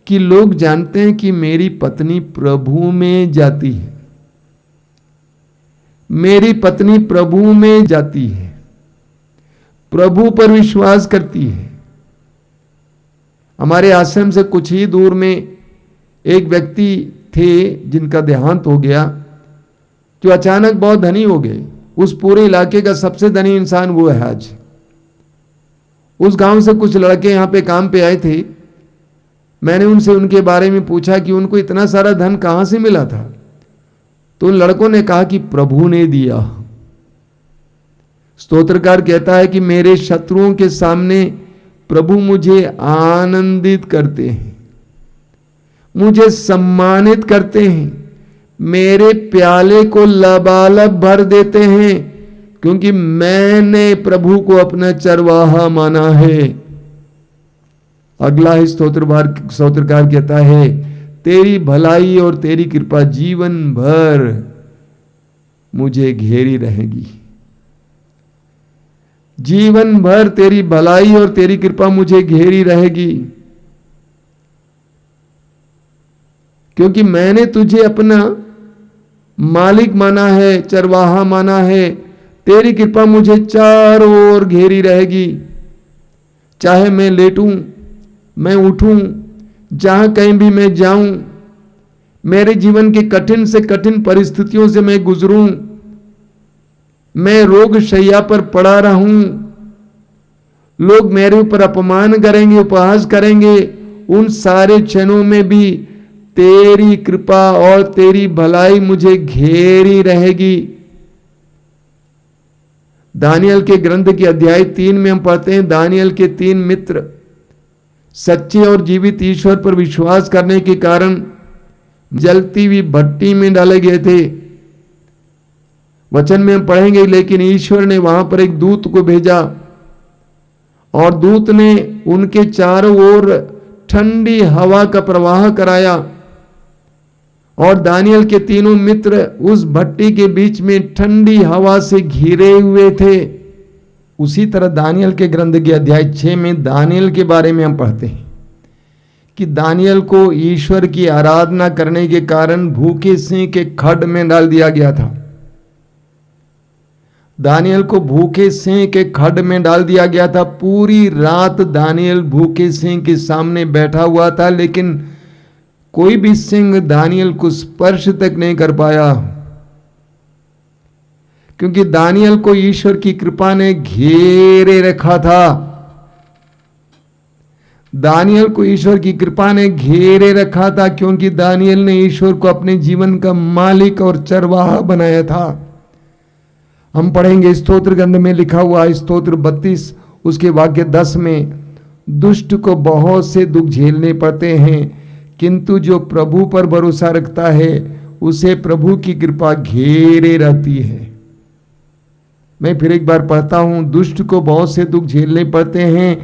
कि लोग जानते हैं कि मेरी पत्नी प्रभु में जाती है, मेरी पत्नी प्रभु में जाती है, प्रभु पर विश्वास करती है। हमारे आश्रम से कुछ ही दूर में एक व्यक्ति थे जिनका देहांत हो गया, जो अचानक बहुत धनी हो गए। उस पूरे इलाके का सबसे धनी इंसान वो है आज। उस गांव से कुछ लड़के यहां पे काम पे आए थे। मैंने उनसे उनके बारे में पूछा कि उनको इतना सारा धन कहां से मिला था। तो उन लड़कों ने कहा कि प्रभु ने दिया। स्तोत्रकार कहता है कि मेरे शत्रुओं के सामने प्रभु मुझे आनंदित करते हैं, मुझे सम्मानित करते हैं, मेरे प्याले को लबालब भर देते हैं, क्योंकि मैंने प्रभु को अपना चरवाहा माना है। अगला ही स्तोत्रकार कहता है, तेरी भलाई और तेरी कृपा जीवन भर मुझे घेरी रहेगी। जीवन भर तेरी भलाई और तेरी कृपा मुझे घेरी रहेगी, क्योंकि मैंने तुझे अपना मालिक माना है, चरवाहा माना है। तेरी कृपा मुझे चारों ओर घेरी रहेगी। चाहे मैं लेटूं, मैं उठूं, जहां कहीं भी मैं जाऊं, मेरे जीवन के कठिन से कठिन परिस्थितियों से मैं गुजरूं, मैं रोग शैया पर पड़ा रहूं, लोग मेरे ऊपर अपमान करेंगे, उपहास करेंगे, उन सारे क्षणों में भी तेरी कृपा और तेरी भलाई मुझे घेरी रहेगी। दानियल के ग्रंथ के अध्याय 3 में हम पढ़ते हैं, दानियल के 3 मित्र सच्चे और जीवित ईश्वर पर विश्वास करने के कारण जलती हुई भट्टी में डाले गए थे। वचन में हम पढ़ेंगे, लेकिन ईश्वर ने वहां पर एक दूत को भेजा और दूत ने उनके चारों ओर ठंडी हवा का प्रवाह कराया और दानियल के तीनों मित्र उस भट्टी के बीच में ठंडी हवा से घिरे हुए थे। उसी तरह दानियल के ग्रंथ के अध्याय 6 में दानियल के बारे में हम पढ़ते हैं कि दानियल को ईश्वर की आराधना करने के कारण भूखे सिंह के खड्ड में डाल दिया गया था। दानियल को भूखे सिंह के खड्ड में डाल दिया गया था। पूरी रात दानियल भूखे सिंह के सामने बैठा हुआ था, लेकिन कोई भी सिंह दानियल को स्पर्श तक नहीं कर पाया, क्योंकि दानियल को ईश्वर की कृपा ने घेरे रखा था। दानियल को ईश्वर की कृपा ने घेरे रखा था, क्योंकि दानियल ने ईश्वर को अपने जीवन का मालिक और चरवाहा बनाया था। हम पढ़ेंगे स्तोत्र ग्रंथ में लिखा हुआ स्तोत्र 32 उसके वाक्य 10 में, दुष्ट को बहुत से दुख झेलने पड़ते हैं, किंतु जो प्रभु पर भरोसा रखता है उसे प्रभु की कृपा घेरे रहती है। मैं फिर एक बार पढ़ता हूं, दुष्ट को बहुत से दुख झेलने पड़ते हैं,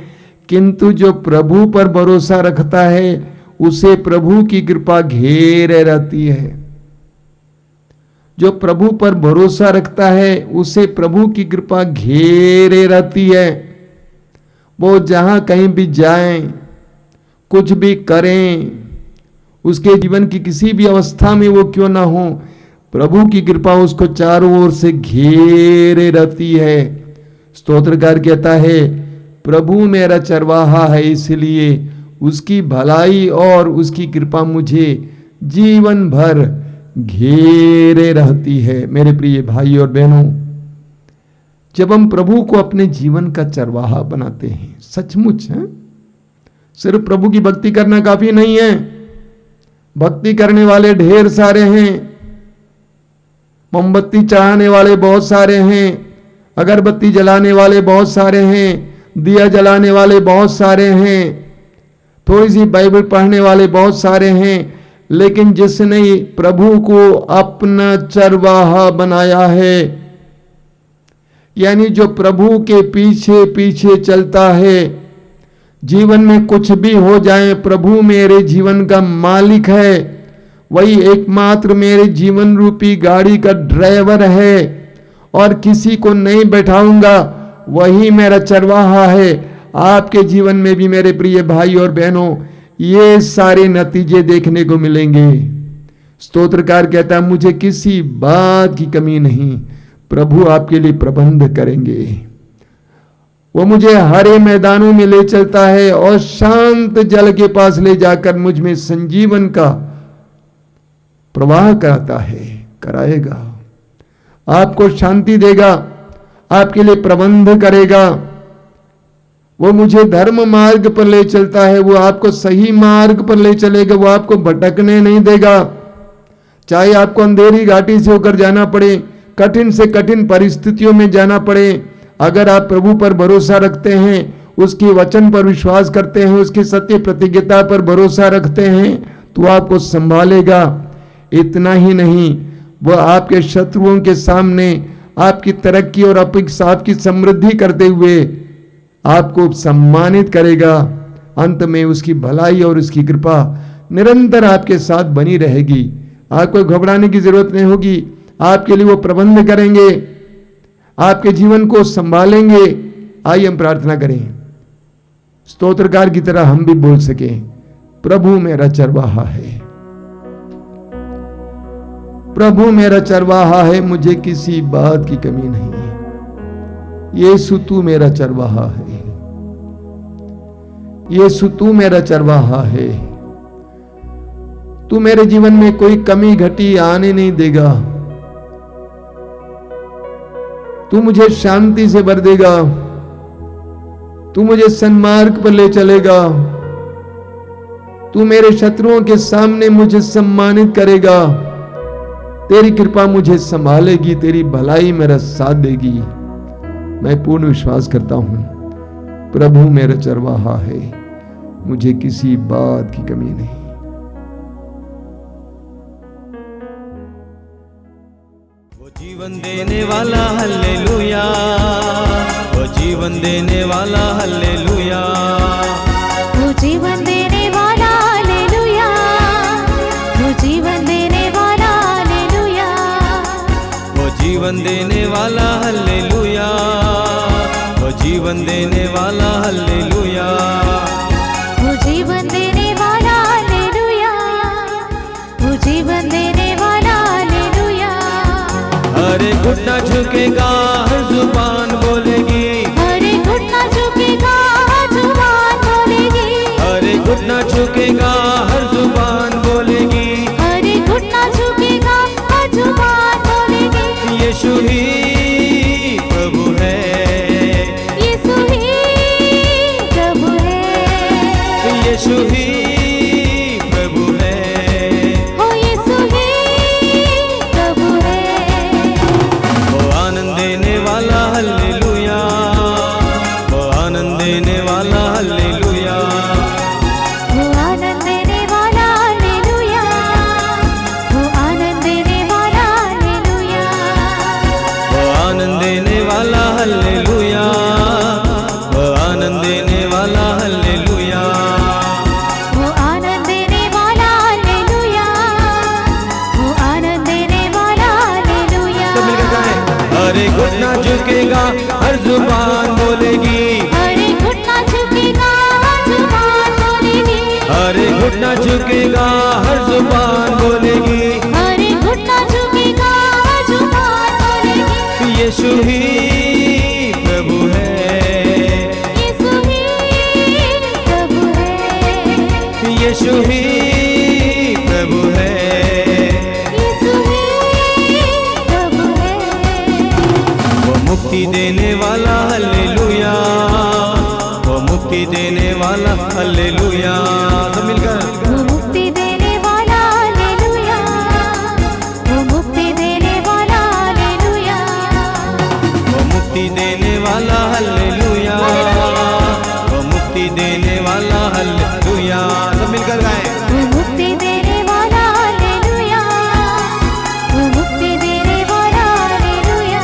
किंतु जो प्रभु पर भरोसा रखता है उसे प्रभु की कृपा घेरे रहती है। जो प्रभु पर भरोसा रखता है उसे प्रभु की कृपा घेरे रहती है। वो जहां कहीं भी जाएं, कुछ भी करें, उसके जीवन की किसी भी अवस्था में वो क्यों ना हो, प्रभु की कृपा उसको चारों ओर से घेरे रहती है। स्तोत्रकार कहता है, प्रभु मेरा चरवाहा है, इसलिए उसकी भलाई और उसकी कृपा मुझे जीवन भर घेरे रहती है। मेरे प्रिय भाई और बहनों, जब हम प्रभु को अपने जीवन का चरवाहा बनाते हैं, सचमुच है, सिर्फ प्रभु की भक्ति करना काफी नहीं है। भक्ति करने वाले ढेर सारे हैं, मोमबत्ती चढ़ाने वाले बहुत सारे हैं, अगरबत्ती जलाने वाले बहुत सारे हैं, दिया जलाने वाले बहुत सारे हैं, थोड़ी सी बाइबल पढ़ने वाले बहुत सारे हैं, लेकिन जिसने प्रभु को अपना चरवाहा बनाया है, यानी जो प्रभु के पीछे पीछे चलता है, जीवन में कुछ भी हो जाए प्रभु मेरे जीवन का मालिक है, वही एकमात्र मेरे जीवन रूपी गाड़ी का ड्राइवर है और किसी को नहीं बैठाऊंगा, वही मेरा चरवाहा है। आपके जीवन में भी मेरे प्रिय भाई और बहनों ये सारे नतीजे देखने को मिलेंगे। स्तोत्रकार कहता है, मुझे किसी बात की कमी नहीं, प्रभु आपके लिए प्रबंध करेंगे। वो मुझे हरे मैदानों में ले चलता है और शांत जल के पास ले जाकर मुझ में संजीवन का प्रवाह कराता है, कराएगा, आपको शांति देगा, आपके लिए प्रबंध करेगा। वो मुझे धर्म मार्ग पर ले चलता है, वो आपको सही मार्ग पर ले चलेगा, वो आपको भटकने नहीं देगा। चाहे आपको अंधेरी घाटी से होकर जाना पड़े, कठिन से कठिन परिस्थितियों में जाना पड़े, अगर आप प्रभु पर भरोसा रखते हैं, उसके वचन पर विश्वास करते हैं, उसकी सत्य प्रतिज्ञता पर भरोसा रखते हैं, तो आपको संभालेगा। इतना ही नहीं, वह आपके शत्रुओं के सामने आपकी तरक्की और आपकी समृद्धि करते हुए आपको सम्मानित करेगा। अंत में उसकी भलाई और उसकी कृपा निरंतर आपके साथ बनी रहेगी। आपको घबराने की जरूरत नहीं होगी। आपके लिए वो प्रबंध करेंगे, आपके जीवन को संभालेंगे। आइए हम प्रार्थना करें, स्तोत्रकार की तरह हम भी बोल सकें, प्रभु मेरा चरवाहा है, प्रभु मेरा चरवाहा है, मुझे किसी बात की कमी नहीं। यीशु तू मेरा चरवाहा है, यीशु तू मेरा चरवाहा है। तू मेरे जीवन में कोई कमी घटी आने नहीं देगा। तू मुझे शांति से भर देगा, तू मुझे सन्मार्ग पर ले चलेगा, तू मेरे शत्रुओं के सामने मुझे सम्मानित करेगा। तेरी कृपा मुझे संभालेगी, तेरी भलाई मेरा साथ देगी। मैं पूर्ण विश्वास करता हूं, प्रभु मेरा चरवाहा है, मुझे किसी बात की कमी नहीं।
वो जीवन देने वाला हल्लेलुया, वो जीवन देने वाला हल्लेलुया,
वो जीवन देने वाला हालेलुया, वो जीवन देने वाला हालेलुया,
वो जीवन देने वाला हल्लेलुया, वो जीवन देने वाला हल्लेलुया,
वो जीवन देने वाला हालेलुया, वो जीवन देने वाला हालेलुया।
अरे घुटना झुकेगा, हर जुबान बोलेगी,
अरे घुटना झुकेगा, हर जुबान बोलेगी,
अरे घुटना झुकेगा, हर जुबान बोलेगी,
अरे घुटना झुकेगा, हर जुबान बोलेगी।
यीशु ही प्रभु है,
यीशु ही प्रभु है,
यीशु ही प्रभु है,
हो यीशु ही प्रभु है।
वो आनंद देने वाला हल्लेलुया, वो आनंद घुटना झुकेगा हर जुबान बोलेगी,
अरे घुटना झुकेगा हर जुबान बोलेगी,
अरे घुटना झुकेगा हर जुबान बोलेगी,
अरे घुटना झुकेगा हर जुबान बोलेगी।
यीशु ही प्रभु है,
यीशु ही प्रभु है,
यीशु ही प्रभु है,
यीशु ही प्रभु है।
वो मुक्ति देने वाला हालेलुया, वो मुक्ति देने वाला हालेलुया। सब मिलकर
वो मुक्ति देने वाला हालेलुया, वो मुक्ति देने वाला हालेलुया,
वो मुक्ति देने वाला हालेलुया, वो मुक्ति देने वाला हालेलुया। सब मिलकर गाएं।
वो मुक्ति देने वाला हालेलुया, वो मुक्ति देने वाला हालेलुया।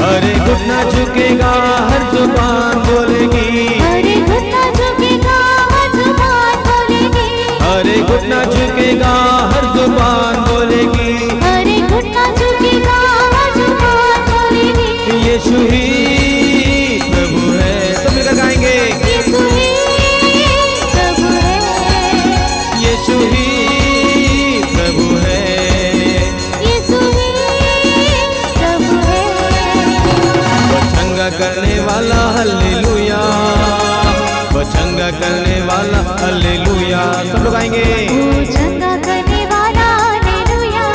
अरे घुटना झुकेगा हर जुबान बोलेगी,
अरे घुटना झुकेगा हर जुबान बोलेगी,
अरे घुटना झुकेगा हर जुबान बोलेगी,
अरे घुटना झुकेगा हर जुबान बोलेगी।
यीशु ही प्रभु है। सब मिलकर गाएंगे।
यीशु ही प्रभु है,
यीशु ही प्रभु है,
यीशु ही प्रभु है।
वो चंगा करने वाला हालेलुया, वो चंगा करने वाला हालेलुया। सब लोग आएंगे।
वो चंगा करने वाला हालेलुया,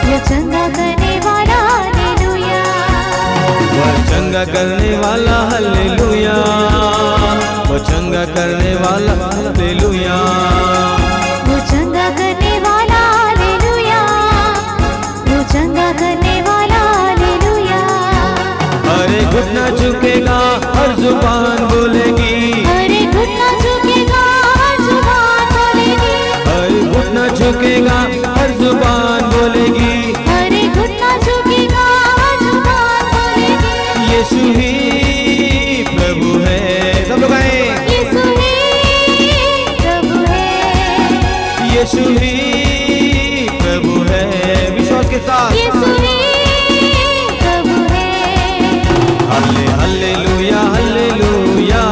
वो चंगा करने वाला हालेलुया,
वो चंगा करने वाला हालेलुया, वो चंगा करने वाला हालेलुया,
वो चंगा करने वाला हालेलुया, वो चंगा करने वाला हालेलुया।
अरे घुटना झुकेगा हर जुबान बोलेगी,
अरे घुटना झुकेगा हर जुबान बोलेगी,
अरे घुटना झुकेगा हर जुबान बोलेगी,
अरे घुटना झुकेगा हर जुबान बोलेगी।
यीशु ही प्रभु है। सब लोग आए।
यीशु ही प्रभु है,
यीशु ही प्रभु है। विश्वास के साथ
यीशु ही प्रभु है।
हल्ले hallelujah hallelujah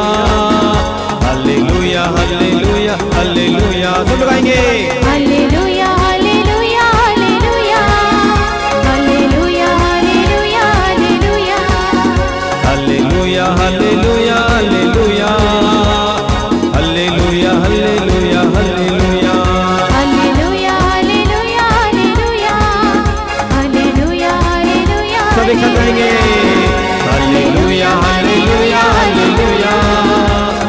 hallelujah hallelujah hallelujah. सब लोग आएंगे।
Hallelujah hallelujah hallelujah, hallelujah hallelujah hallelujah,
hallelujah hallelujah hallelujah hallelujah hallelujah hallelujah.
Hallelujah hallelujah hallelujah, hallelujah hallelujah.
सब एक साथ गाएंगे। Hallelujah hallelujah hallelujah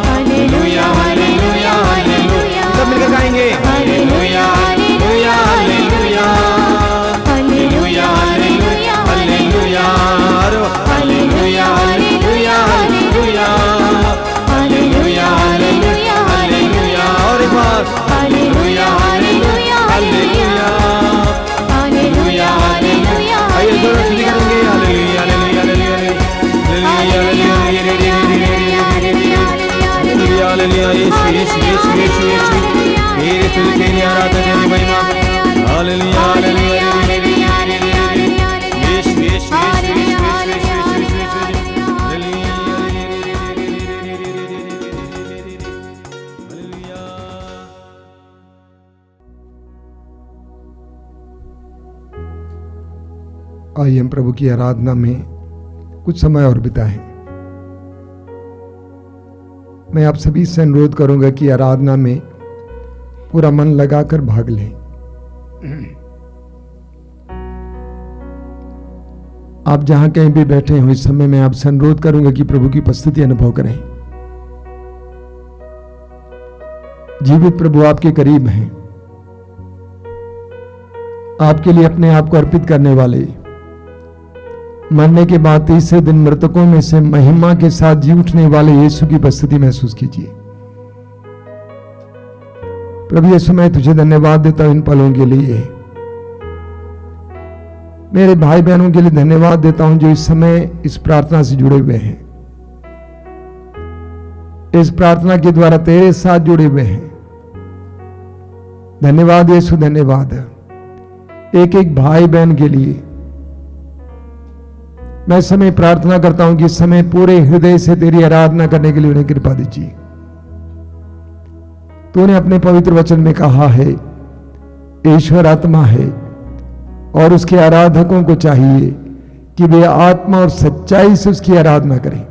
hallelujah hallelujah hallelujah. सब मिलकर गाएंगे। Hallelujah hallelujah hallelujah hallelujah hallelujah hallelujah hallelujah hallelujah hallelujah hallelujah hallelujah hallelujah. और एक बार hallelujah hallelujah hallelujah hallelujah hallelujah. आइए जोर से करेंगे। Hallelujah hallelujah hallelujah hallelujah hallelujah. Yeshu Yeshu Yeshu Yeshu Yeshu तेरे स्तुति तेरी आराधना तेरी महिमा। हालेलुया हालेलुया यीशु यीशु यीशु यीशु यीशु यीशु हालेलुया।
आइए हम प्रभु की आराधना में कुछ समय और बिताएं। मैं आप सभी से अनुरोध करूंगा कि आराधना में पूरा मन लगाकर भाग लें। आप जहां कहीं भी बैठे हो, इस समय मैं आपसे अनुरोध करूंगा कि प्रभु की उपस्थिति अनुभव करें। जीवित प्रभु आपके करीब हैं, आपके लिए अपने आप को अर्पित करने वाले, मरने के बाद तीसरे दिन मृतकों में से महिमा के साथ जी उठने वाले यीशु की उपस्थिति महसूस कीजिए। प्रभु यीशु, मैं तुझे धन्यवाद देता हूं इन पलों के लिए। मेरे भाई बहनों के लिए धन्यवाद देता हूं जो इस समय इस प्रार्थना से जुड़े हुए हैं, इस प्रार्थना के द्वारा तेरे साथ जुड़े हुए हैं। धन्यवाद यीशु, धन्यवाद एक एक भाई बहन के लिए मैं इस समय प्रार्थना करता हूं कि इस समय पूरे हृदय से तेरी आराधना करने के लिए उन्हें कृपा दीजिए। तूने अपने पवित्र वचन में कहा है ईश्वर आत्मा है और उसके आराधकों को चाहिए कि वे आत्मा और सच्चाई से उसकी आराधना करें।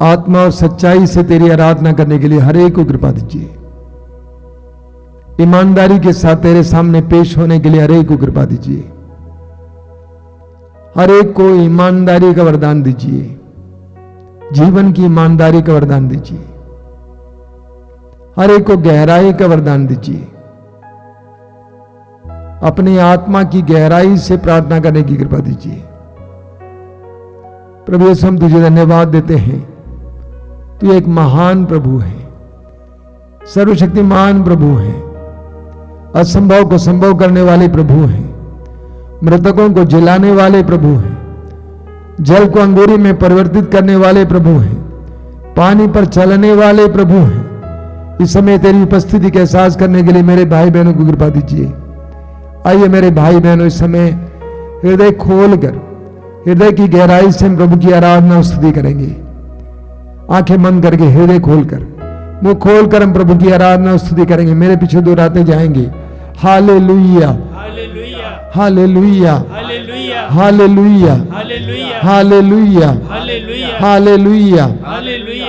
आत्मा और सच्चाई से तेरी आराधना करने के लिए हर एक को कृपा दीजिए। ईमानदारी के साथ तेरे सामने पेश होने के लिए हर एक को कृपा दीजिए। हर एक को ईमानदारी का वरदान दीजिए, जीवन की ईमानदारी का वरदान दीजिए। हर एक को गहराई का वरदान दीजिए। अपनी आत्मा की गहराई से प्रार्थना करने की कृपा दीजिए। प्रभु यीशु हम तुझे धन्यवाद देते हैं। तू एक महान प्रभु है, सर्वशक्तिमान प्रभु है, असंभव को संभव करने वाले प्रभु हैं, मृतकों को जिलाने वाले प्रभु हैं, जल को अंगूरी में परिवर्तित करने वाले प्रभु हैं, पानी पर चलने वाले प्रभु हैं। इस समय तेरी उपस्थिति का एहसास करने के लिए मेरे भाई बहनों को कृपा दीजिए। आइए मेरे भाई बहनों, इस समय हृदय खोलकर, हृदय की गहराई से हम प्रभु की आराधना और स्तुति करेंगे। आंखें बंद करके, हृदय खोलकर, मुंह खोलकर हम प्रभु की आराधना और स्तुति करेंगे। मेरे पीछे दोहराते जाएंगे hallelujah, hallelujah, hallelujah, hallelujah, hallelujah, hallelujah, hallelujah.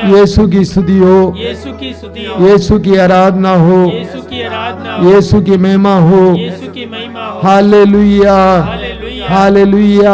Yeshu की स्तुति हो,
यीशु की स्तुति हो,
यीशु की आराधना हो,
यीशु की आराधना हो,
यीशु की महिमा हो।
यीशु की महिमा हो।
Hallelujah,
hallelujah,
hallelujah,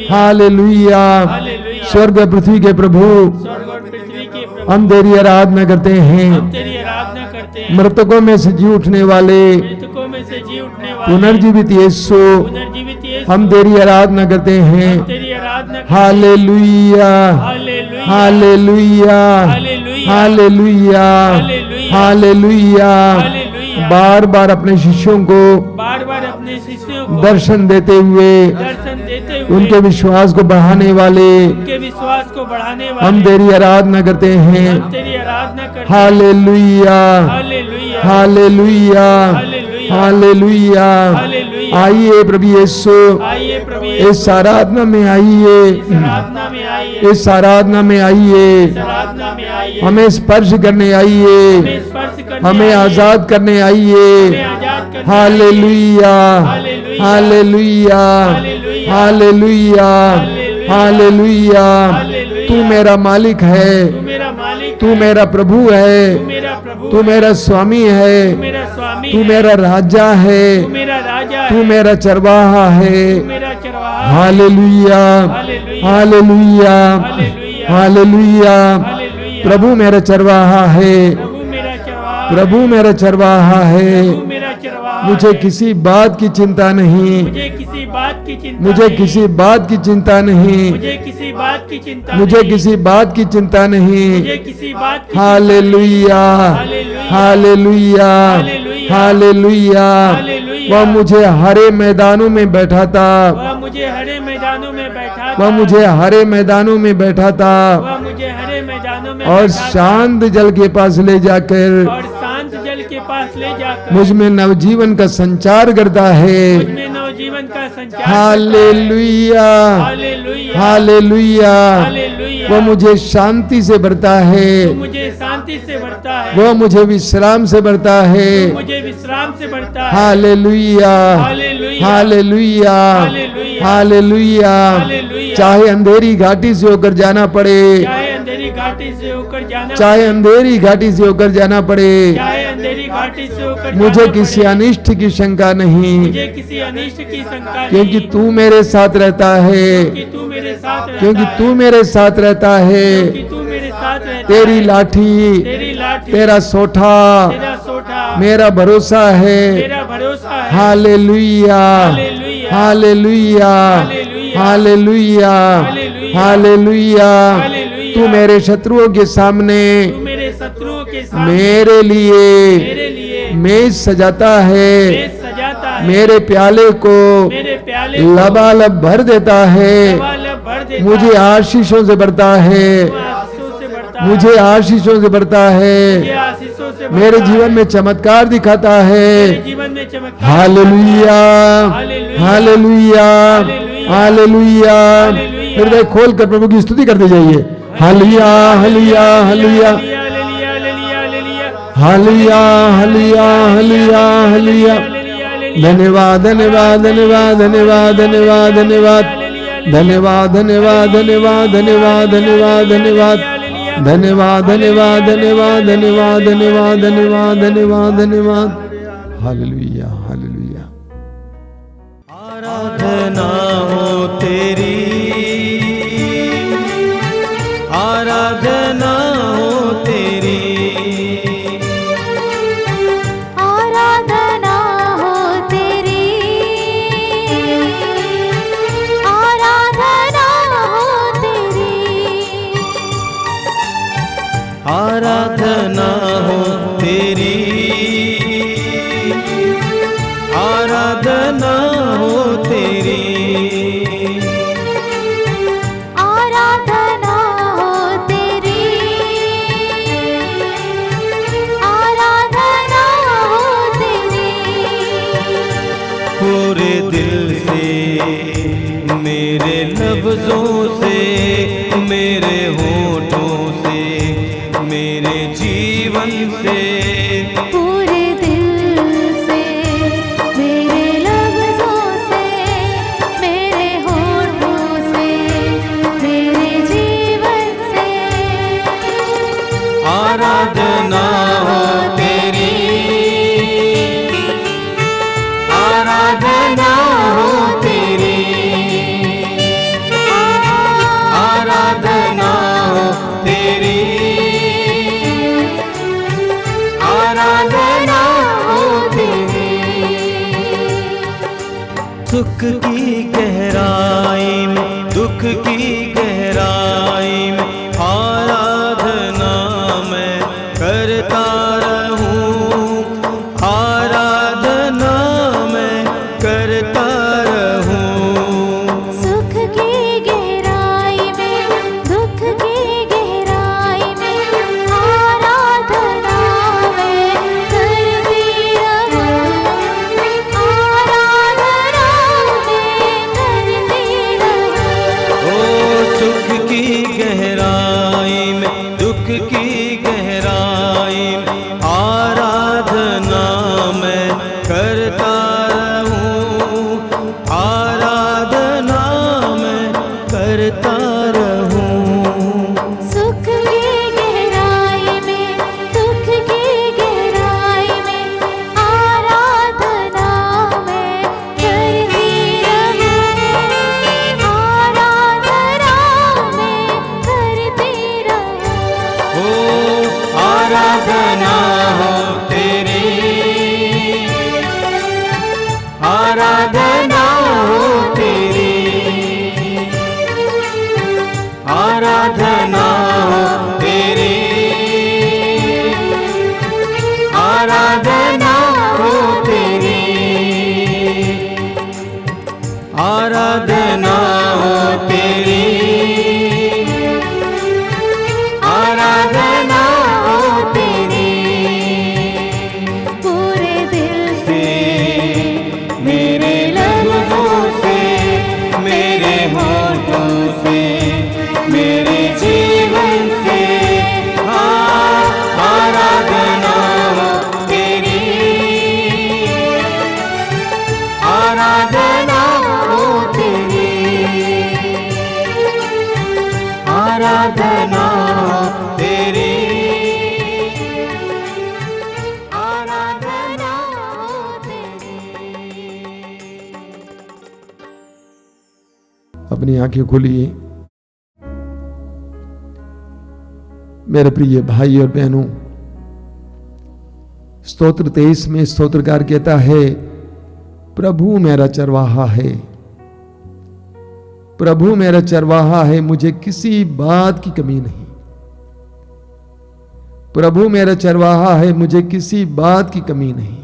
hallelujah. स्वर्ग और पृथ्वी के प्रभु,
स्वर्ग और पृथ्वी के प्रभु,
हम तेरी आराधना करते हैं।
हम तेरी आराधना करते हैं।
मृतकों में से जी उठने वाले,
मृतकों में से जी उठने वाले,
पुनर्जीवित यीशु,
पुनर्जीवित यीशु,
हम तेरी आराधना करते हैं।
हम तेरी आराधना करते हैं।
Hallelujah,
hallelujah,
hallelujah,
hallelujah,
hallelujah,
hallelujah,
hallelujah.
Hallelujah.
बार बार अपने शिष्यों को
बार बार अपने शिष्यों को
दर्शन देते हुए,
दर्शन देते हुए,
उनके विश्वास को बढ़ाने वाले,
उनके विश्वास को बढ़ाने वाले,
हम तेरी आराधना करते हैं।
हम तेरी आराधना करते हैं।
Hallelujah,
hallelujah,
hallelujah,
hallelujah,
hallelujah.
Hallelujah.
आइए प्रभु यीशु,
आइए प्रभु
इस आराधना में आइए,
इस आराधना में आइए,
इस आराधना में आइए,
इस आराधना में आइए,
हमें स्पर्श करने आइए,
हमें स्पर्श करने
हमें
आइए,
आजाद करने
हमें
आइए।
आजाद करने
hallelujah,
hallelujah,
hallelujah,
hallelujah,
hallelujah, hallelujah.
Hallelujah.
तू मेरा मालिक है,
तू मेरा मालिक,
तू मेरा प्रभु है,
तू मेरा प्रभु,
तू मेरा स्वामी है,
तू मेरा स्वामी,
तू मेरा राजा है,
तू मेरा राजा,
तू मेरा चरवाहा है।
तू मेरा चरवाहा।
Hallelujah,
hallelujah,
hallelujah,
hallelujah,
hallelujah.
Hallelujah.
प्रभु मेरा चरवाहा है,
प्रभु मेरा चरवाहा,
प्रभु मेरा चरवाहा है।
प्रभु मेरा चरवाहा
मुझे
है।
किसी बात की चिंता नहीं,
मुझे किसी बात की चिंता
मुझे
नहीं,
किसी बात की चिंता नहीं,
मुझे किसी बात की चिंता
मुझे
नहीं,
किसी बात की चिंता नहीं।
मुझे किसी बात की
हालेलुया, हालेलुया, हालेलुया। वह मुझे हरे मैदानों में बैठाता,
वह मुझे हरे मैदानों में बैठा
वह मुझे हरे मैदानों में बैठाता
वह मुझे हरे मैदानों में
और
बैठाता,
शांत जल के पास ले जाकर
और शांत जल के पास ले जाकर
मुझ में नवजीवन का संचार करता है।
मुझमें नवजीवन का संचार करता है।
Hallelujah,
hallelujah,
hallelujah.
हालेलुया।
वह मुझे शांति से भरता है,
तू मुझे शांति से भरता है,
वह मुझे विश्राम से भरता है।
तू मुझे विश्राम से भरता है।
Hallelujah,
hallelujah,
hallelujah,
hallelujah,
hallelujah.
Hallelujah.
चाहे अंधेरी घाटी से होकर जाना पड़े,
चाहे अंधेरी घाटी से होकर जाना,
चाहे अंधेरी घाटी से होकर जाना पड़े,
चाहे अंधेरी घाटी से होकर
मुझे
जाना
किसी
पड़े,
अनिष्ट की शंका नहीं,
मुझे किसी अनिष्ट की शंका
क्योंकि
नहीं,
तू मेरे साथ रहता है,
क्योंकि तू मेरे साथ रहता
क्योंकि
है,
तू मेरे साथ रहता है।
क्योंकि तू मेरे साथ रहता
तेरी
है,
लाठी,
तेरी लाठी,
तेरा सोठा
तेरा सोठा
मेरा भरोसा है।
मेरा भरोसा है।
Hallelujah,
hallelujah,
hallelujah,
hallelujah,
hallelujah,
hallelujah,
hallelujah.
Hallelujah.
तू मेरे शत्रुओं के सामने
तू मेरे शत्रुओं के सामने
मेरे लिए
मेरे लिए
मेज सजाता है,
मेज सजाता है,
मेरे प्याले को
मेरे प्याले को
लबालब भर देता है।
लबालब भर देता
मुझे
है,
आशीषों से भरता है,
आशीषों से भरता है,
मुझे आशीषों से भरता
मुझे
है।
आशीषों वर्षों से
मेरे
बढ़ता
जीवन
है।
में चमत्कार दिखाता
मेरे
है।
जीवन में चमत्कार
hallelujah,
hallelujah,
hallelujah,
hallelujah,
hallelujah.
Hallelujah.
हृदय खोल कर प्रभु की स्तुति करते जाइए। Hallelujah, hallelujah, hallelujah, hallelujah, hallelujah, hallelujah, hallelujah. धन्यवाद, धन्यवाद, धन्यवाद, धन्यवाद, धन्यवाद, धन्यवाद, धन्यवाद, धन्यवाद, धन्यवाद, धन्यवाद, धन्यवाद, धन्यवाद, धन्यवाद, धन्यवाद, धन्यवाद, धन्यवाद, धन्यवाद, धन्यवाद, धन्यवाद, धन्यवाद। Hallelujah, hallelujah.
आराधना हो तेरी, आराधना हो तेरी,
आराधना हो तेरी, आराधना हो तेरी,
आराधना हो तेरी, आराधना हो तेरी,
आराधना हो तेरी, आराधना हो तेरी।
पूरे दिल से, मेरे लफ्जों से, मेरे होठों से, मेरे जीवन से,
पूरे दिल से, मेरे लफ्जों से, मेरे होठों से, मेरे जीवन से।
आराधना हो तेरी, आराधना हो तेरी, आराधना हो तेरी, आराधना हो तेरी। सुख की गहराई में, दुख की गहराई में, आराधना मैं करता रहूं, आराधना मैं करता रहूं।
सुख की गहराई में, दुख की गहराई में, आराधना मैं करती रहूं, आराधना मैं करती रहूं।
ओ सुख की गहराई में, दुख की गहराई में, आराधना मैं करता रहूं, आराधना मैं करता रहूं।
सुख की गहराई में, दुख की गहराई में, आराधना मैं करती रहूं, आराधना मैं करती रहूं।
ओ आराधना हो तेरी, आराधना हो तेरी, आराधना हो तेरी, आराधना हो तेरी, आराधना हो तेरी, आराधना हो तेरी।
पूरे दिल से,
मेरे लफ्जों से, मेरे होठों से, मेरे जीवन से, हाँ आराधना हो तेरी, आराधना हो तेरी, आराधना हो तेरी, आराधना हो तेरी।
अपनी आंखें खोलिए। मेरे प्रिय भाई और बहनों, स्तोत्र 23 में स्तोत्रकार कहता है, प्रभु मेरा चरवाहा है, प्रभु मेरा चरवाहा है, मुझे किसी बात की कमी नहीं। प्रभु मेरा चरवाहा है, मुझे किसी बात की कमी नहीं।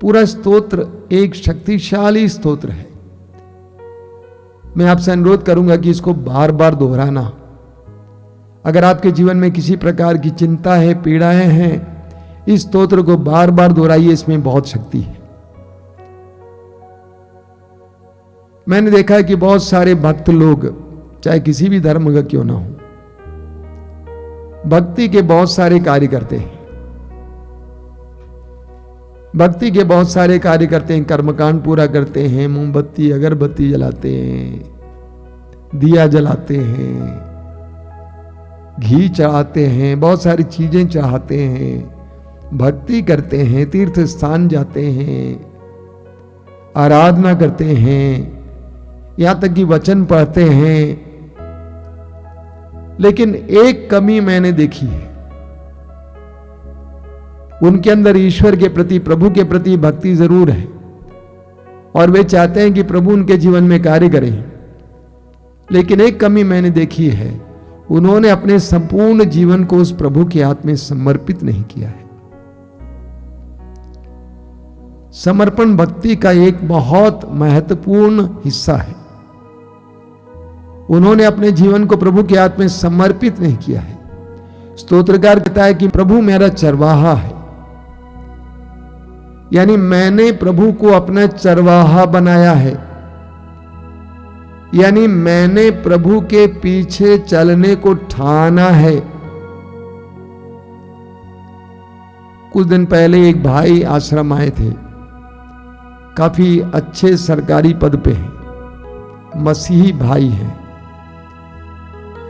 पूरा स्तोत्र एक शक्तिशाली स्तोत्र है। मैं आपसे अनुरोध करूंगा कि इसको बार बार दोहराना। अगर आपके जीवन में किसी प्रकार की चिंता है, पीड़ाएं हैं, इस स्तोत्र को बार बार दोहराइए, इसमें बहुत शक्ति है। मैंने देखा है कि बहुत सारे भक्त लोग, चाहे किसी भी धर्म का क्यों ना हो, भक्ति के बहुत सारे कार्य करते हैं, भक्ति के बहुत सारे कार्य करते हैं, कर्मकांड पूरा करते हैं, मोमबत्ती अगरबत्ती जलाते हैं, दिया जलाते हैं, घी चढ़ाते हैं, बहुत सारी चीजें चढ़ाते हैं, भक्ति करते हैं, तीर्थ स्थान जाते हैं, आराधना करते हैं, यहां तक कि वचन पढ़ते हैं। लेकिन एक कमी मैंने देखी है, उनके अंदर ईश्वर के प्रति, प्रभु के प्रति भक्ति जरूर है और वे चाहते हैं कि प्रभु उनके जीवन में कार्य करें, लेकिन एक कमी मैंने देखी है, उन्होंने अपने संपूर्ण जीवन को उस प्रभु के हाथ में समर्पित नहीं किया है। समर्पण भक्ति का एक बहुत महत्वपूर्ण हिस्सा है। उन्होंने अपने जीवन को प्रभु के हाथ में समर्पित नहीं किया है। स्तोत्रकार कहता है कि प्रभु मेरा चरवाहा है, यानी मैंने प्रभु को अपना चरवाहा बनाया है, यानी मैंने प्रभु के पीछे चलने को ठाना है। कुछ दिन पहले एक भाई आश्रम आए थे, काफी अच्छे सरकारी पद पे हैं, मसीही भाई हैं।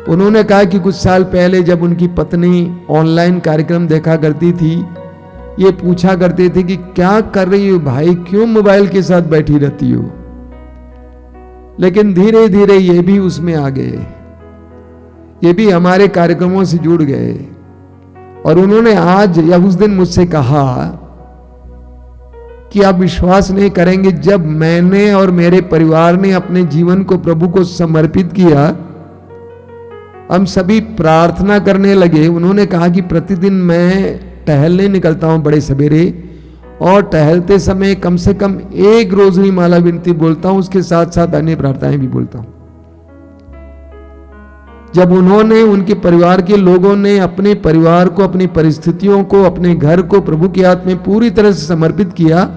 उन्होंने कहा कि कुछ साल पहले जब उनकी पत्नी ऑनलाइन कार्यक्रम देखा करती थी, ये पूछा करते थे कि क्या कर रही हो भाई, क्यों मोबाइल के साथ बैठी रहती हो। लेकिन धीरे धीरे ये भी उसमें आ गए, ये भी हमारे कार्यक्रमों से जुड़ गए। और उन्होंने आज या उस दिन मुझसे कहा कि आप विश्वास नहीं करेंगे, जब मैंने और मेरे परिवार ने अपने जीवन को प्रभु को समर्पित किया, हम सभी प्रार्थना करने लगे। उन्होंने कहा कि प्रतिदिन मैं टहलने निकलता हूं बड़े सवेरे, और टहलते समय कम से कम एक रोजनी माला विनती बोलता हूं, उसके साथ साथ अन्य प्रार्थनाएं भी बोलता हूं। जब उन्होंने, उनके परिवार के लोगों ने अपने परिवार को, अपनी परिस्थितियों को, अपने घर को प्रभु के हाथ में पूरी तरह से समर्पित किया,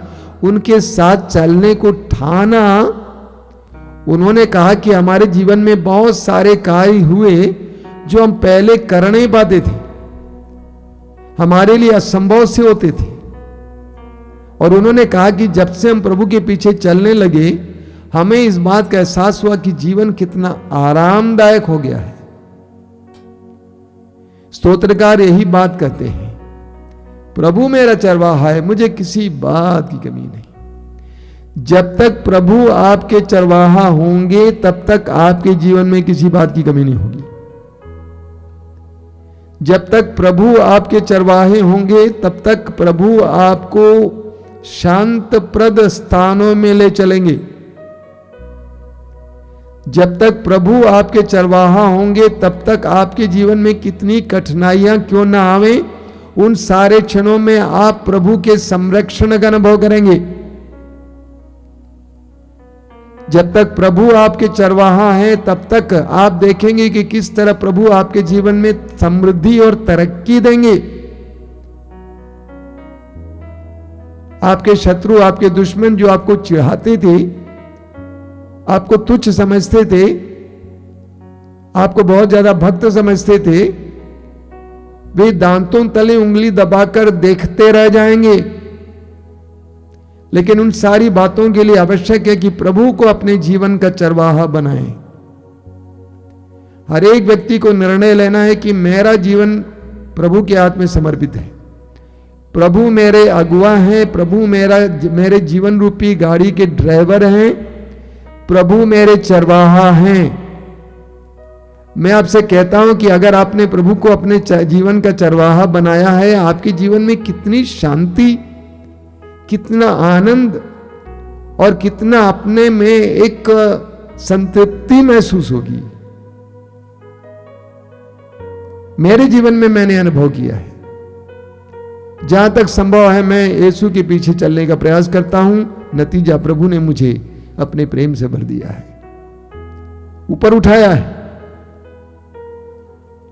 उनके साथ चलने को ठाना, उन्होंने कहा कि हमारे जीवन में बहुत सारे कार्य हुए जो हम पहले कर नहीं पाते थे, हमारे लिए असंभव से होते थे। और उन्होंने कहा कि जब से हम प्रभु के पीछे चलने लगे, हमें इस बात का एहसास हुआ कि जीवन कितना आरामदायक हो गया है। स्तोत्रकार यही बात कहते हैं, प्रभु मेरा चरवाहा है, मुझे किसी बात की कमी नहीं। जब तक प्रभु आपके चरवाहा होंगे, तब तक आपके जीवन में किसी बात की कमी नहीं होगी। जब तक प्रभु आपके चरवाहे होंगे, तब तक प्रभु आपको शांत प्रद स्थानों में ले चलेंगे। जब तक प्रभु आपके चरवाहा होंगे, तब तक आपके जीवन में कितनी कठिनाइयां क्यों ना आवे, उन सारे क्षणों में आप प्रभु के संरक्षण का अनुभव करेंगे। जब तक प्रभु आपके चरवाहा हैं, तब तक आप देखेंगे कि किस तरह प्रभु आपके जीवन में समृद्धि और तरक्की देंगे। आपके शत्रु, आपके दुश्मन जो आपको चिढ़ाते थे, आपको तुच्छ समझते थे, आपको बहुत ज्यादा भक्त समझते थे, वे दांतों तले उंगली दबाकर देखते रह जाएंगे। लेकिन उन सारी बातों के लिए आवश्यक है कि प्रभु को अपने जीवन का चरवाहा बनाएं। हर एक व्यक्ति को निर्णय लेना है कि मेरा जीवन प्रभु के हाथ में समर्पित है। प्रभु मेरे अगुवा हैं, प्रभु मेरे जीवन रूपी गाड़ी के ड्राइवर हैं, प्रभु मेरे चरवाहा हैं। मैं आपसे कहता हूं कि अगर आपने प्रभु को अपने जीवन का चरवाहा बनाया है, आपके जीवन में कितनी शांति, कितना आनंद और कितना अपने में एक संतृप्ति महसूस होगी। मेरे जीवन में मैंने अनुभव किया है। जहां तक संभव है मैं यीशु के पीछे चलने का प्रयास करता हूं, नतीजा प्रभु ने मुझे अपने प्रेम से भर दिया है, ऊपर उठाया है।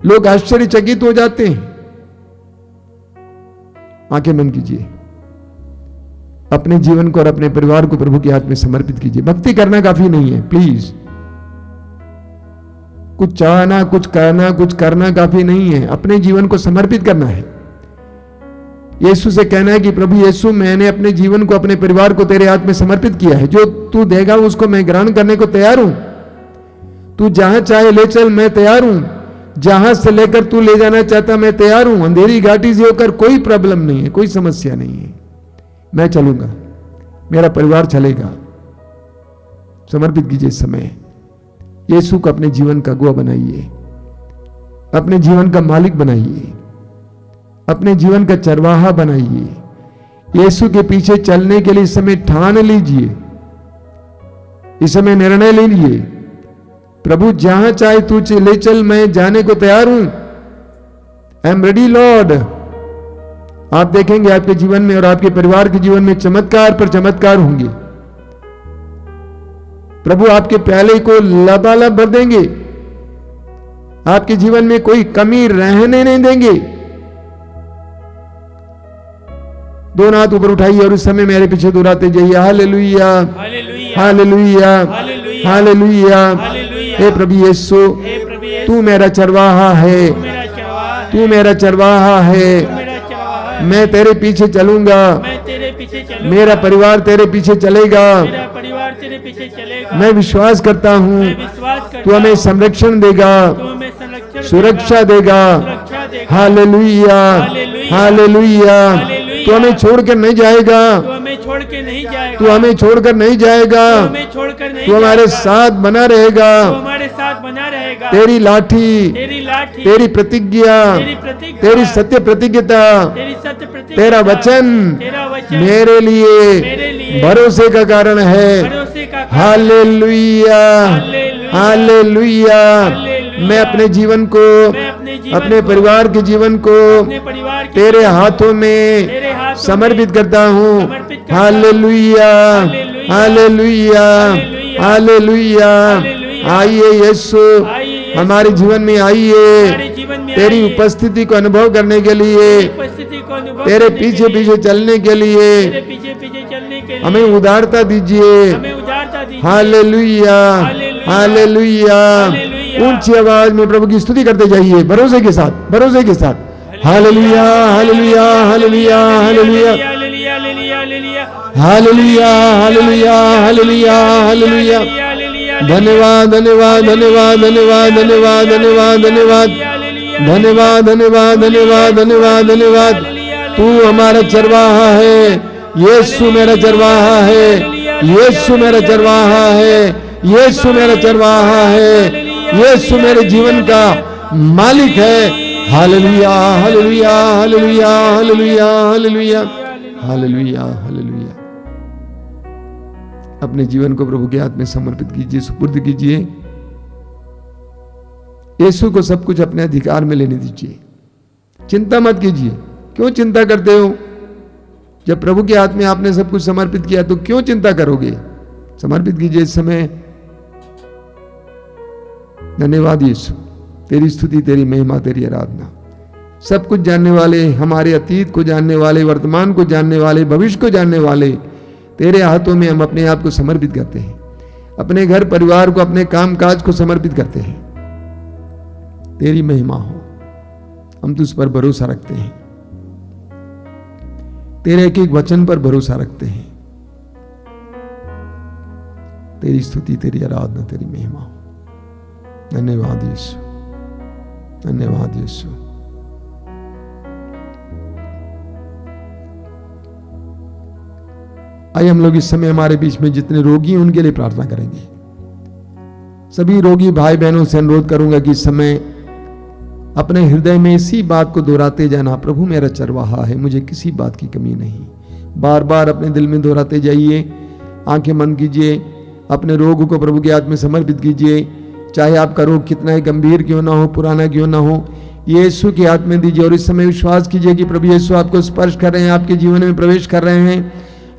लोग आश्चर्यचकित हो जाते हैं। आंखें बंद कीजिए, अपने जीवन को और अपने परिवार को प्रभु के हाथ में समर्पित कीजिए। भक्ति करना काफी नहीं है, प्लीज। कुछ चाहना, कुछ करना काफी नहीं है, अपने जीवन को समर्पित करना है। यीशु से कहना है कि प्रभु यीशु, मैंने अपने जीवन को, अपने परिवार को तेरे हाथ में समर्पित किया है। जो तू देगा उसको मैं ग्रहण करने को तैयार हूं। तू जहां चाहे ले चल, मैं तैयार हूं। जहां से लेकर तू ले जाना चाहता, मैं तैयार हूं। अंधेरी घाटी से होकर कोई प्रॉब्लम नहीं है, कोई समस्या नहीं है, मैं चलूंगा, मेरा परिवार चलेगा। समर्पित कीजिए इस समय। यीशु को अपने जीवन का गवाह बनाइए, अपने जीवन का मालिक बनाइए, अपने जीवन का चरवाहा बनाइए। यीशु के पीछे चलने के लिए इस समय ठान लीजिए, इस समय निर्णय ले लीजिए। प्रभु जहां चाहे तू ले चल, मैं जाने को तैयार हूं। I am ready Lord. आप देखेंगे आपके जीवन में और आपके परिवार के जीवन में चमत्कार पर चमत्कार होंगे। प्रभु आपके प्याले को लबालब भर देंगे, आपके जीवन में कोई कमी रहने नहीं देंगे। दोनों हाथ ऊपर उठाइए और इस समय मेरे पीछे दोहराते जाइए, हालेलुया, हालेलुया, हालेलुया। हे प्रभु यीशु, तू मेरा चरवाहा है, तू मेरा चरवाहा है। मैं तेरे पीछे चलूंगा, मेरा परिवार तेरे पीछे चलेगा। मैं विश्वास करता हूँ तू हमें संरक्षण देगा, सुरक्षा देगा। Hallelujah, hallelujah. तू हमें छोड़कर नहीं जाएगा, तू हमें छोड़कर नहीं जाएगा, तू हमारे साथ बना रहेगा। तेरी लाठी, तेरी प्रतिज्ञा, तेरी सत्य प्रतिज्ञता, तेरा वचन मेरे लिए भरोसे का कारण है। Hallelujah, hallelujah. मैं अपने जीवन को, अपने परिवार के जीवन को तेरे हाथों में समर्पित करता हूँ। Hallelujah, hallelujah, hallelujah. आइए यीशु, हमारे जीवन में आइए। तेरी उपस्थिति को अनुभव करने के लिए, तेरे पीछे पीछे चलने के लिए हमें उदारता दीजिए। Hallelujah, hallelujah. ऊंची आवाज में प्रभु की स्तुति करते जाइए, भरोसे के साथ, भरोसे के साथ। Hallelujah, hallelujah, hallelujah, hallelujah, hallelujah, hallelujah, hallelujah, hallelujah. धन्यवाद, धन्यवाद, धन्यवाद, धन्यवाद, धन्यवाद, धन्यवाद, धन्यवाद, धन्यवाद, धन्यवाद, धन्यवाद, धन्यवाद, धन्यवाद। तू हमारा चरवाहा है, यीशु मेरा चरवाहा है, यीशु मेरा चरवाहा है, यीशु मेरा चरवाहा है, यीशु मेरे जीवन का मालिक है। Hallelujah, hallelujah, hallelujah, hallelujah, hallelujah, hallelujah, hallelujah. अपने जीवन को प्रभु के हाथ में समर्पित कीजिए, सुपुर्द कीजिए। यीशु को सब कुछ अपने अधिकार में लेने दीजिए। चिंता मत कीजिए। क्यों चिंता करते हो? जब प्रभु के हाथ में आपने सब कुछ समर्पित किया तो क्यों चिंता करोगे? समर्पित कीजिए इस समय। धन्यवाद यीशु, तेरी स्तुति, तेरी महिमा, तेरी आराधना। सब कुछ जानने वाले, हमारे अतीत को जानने वाले, वर्तमान को जानने वाले, भविष्य को जानने वाले, तेरे हाथों में हम अपने आप को समर्पित करते हैं। अपने घर परिवार को, अपने काम काज को समर्पित करते हैं। तेरी महिमा हो, हम तुझ पर भरोसा रखते हैं, तेरे एक एक वचन पर भरोसा रखते हैं। तेरी स्तुति, तेरी आराधना, तेरी महिमा हो। धन्यवाद यीशु, धन्यवाद यीशु। आइए हम लोग इस समय हमारे बीच में जितने रोगी हैं उनके लिए प्रार्थना करेंगे। सभी रोगी भाई बहनों से अनुरोध करूंगा कि इस समय अपने हृदय में इसी बात को दोहराते जाना, प्रभु मेरा चरवाहा है, मुझे किसी बात की कमी नहीं। बार बार अपने दिल में दोहराते जाइए। आंखें बंद कीजिए, अपने रोग को प्रभु के हाथ में समर्पित कीजिए। चाहे आपका रोग कितना ही गंभीर क्यों ना हो, पुराना क्यों ना हो, यीशु के हाथ में दीजिए। और इस समय विश्वास कीजिए कि प्रभु यीशु आपको स्पर्श कर रहे हैं, आपके जीवन में प्रवेश कर रहे हैं।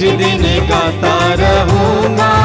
दिन गाता रहूंगा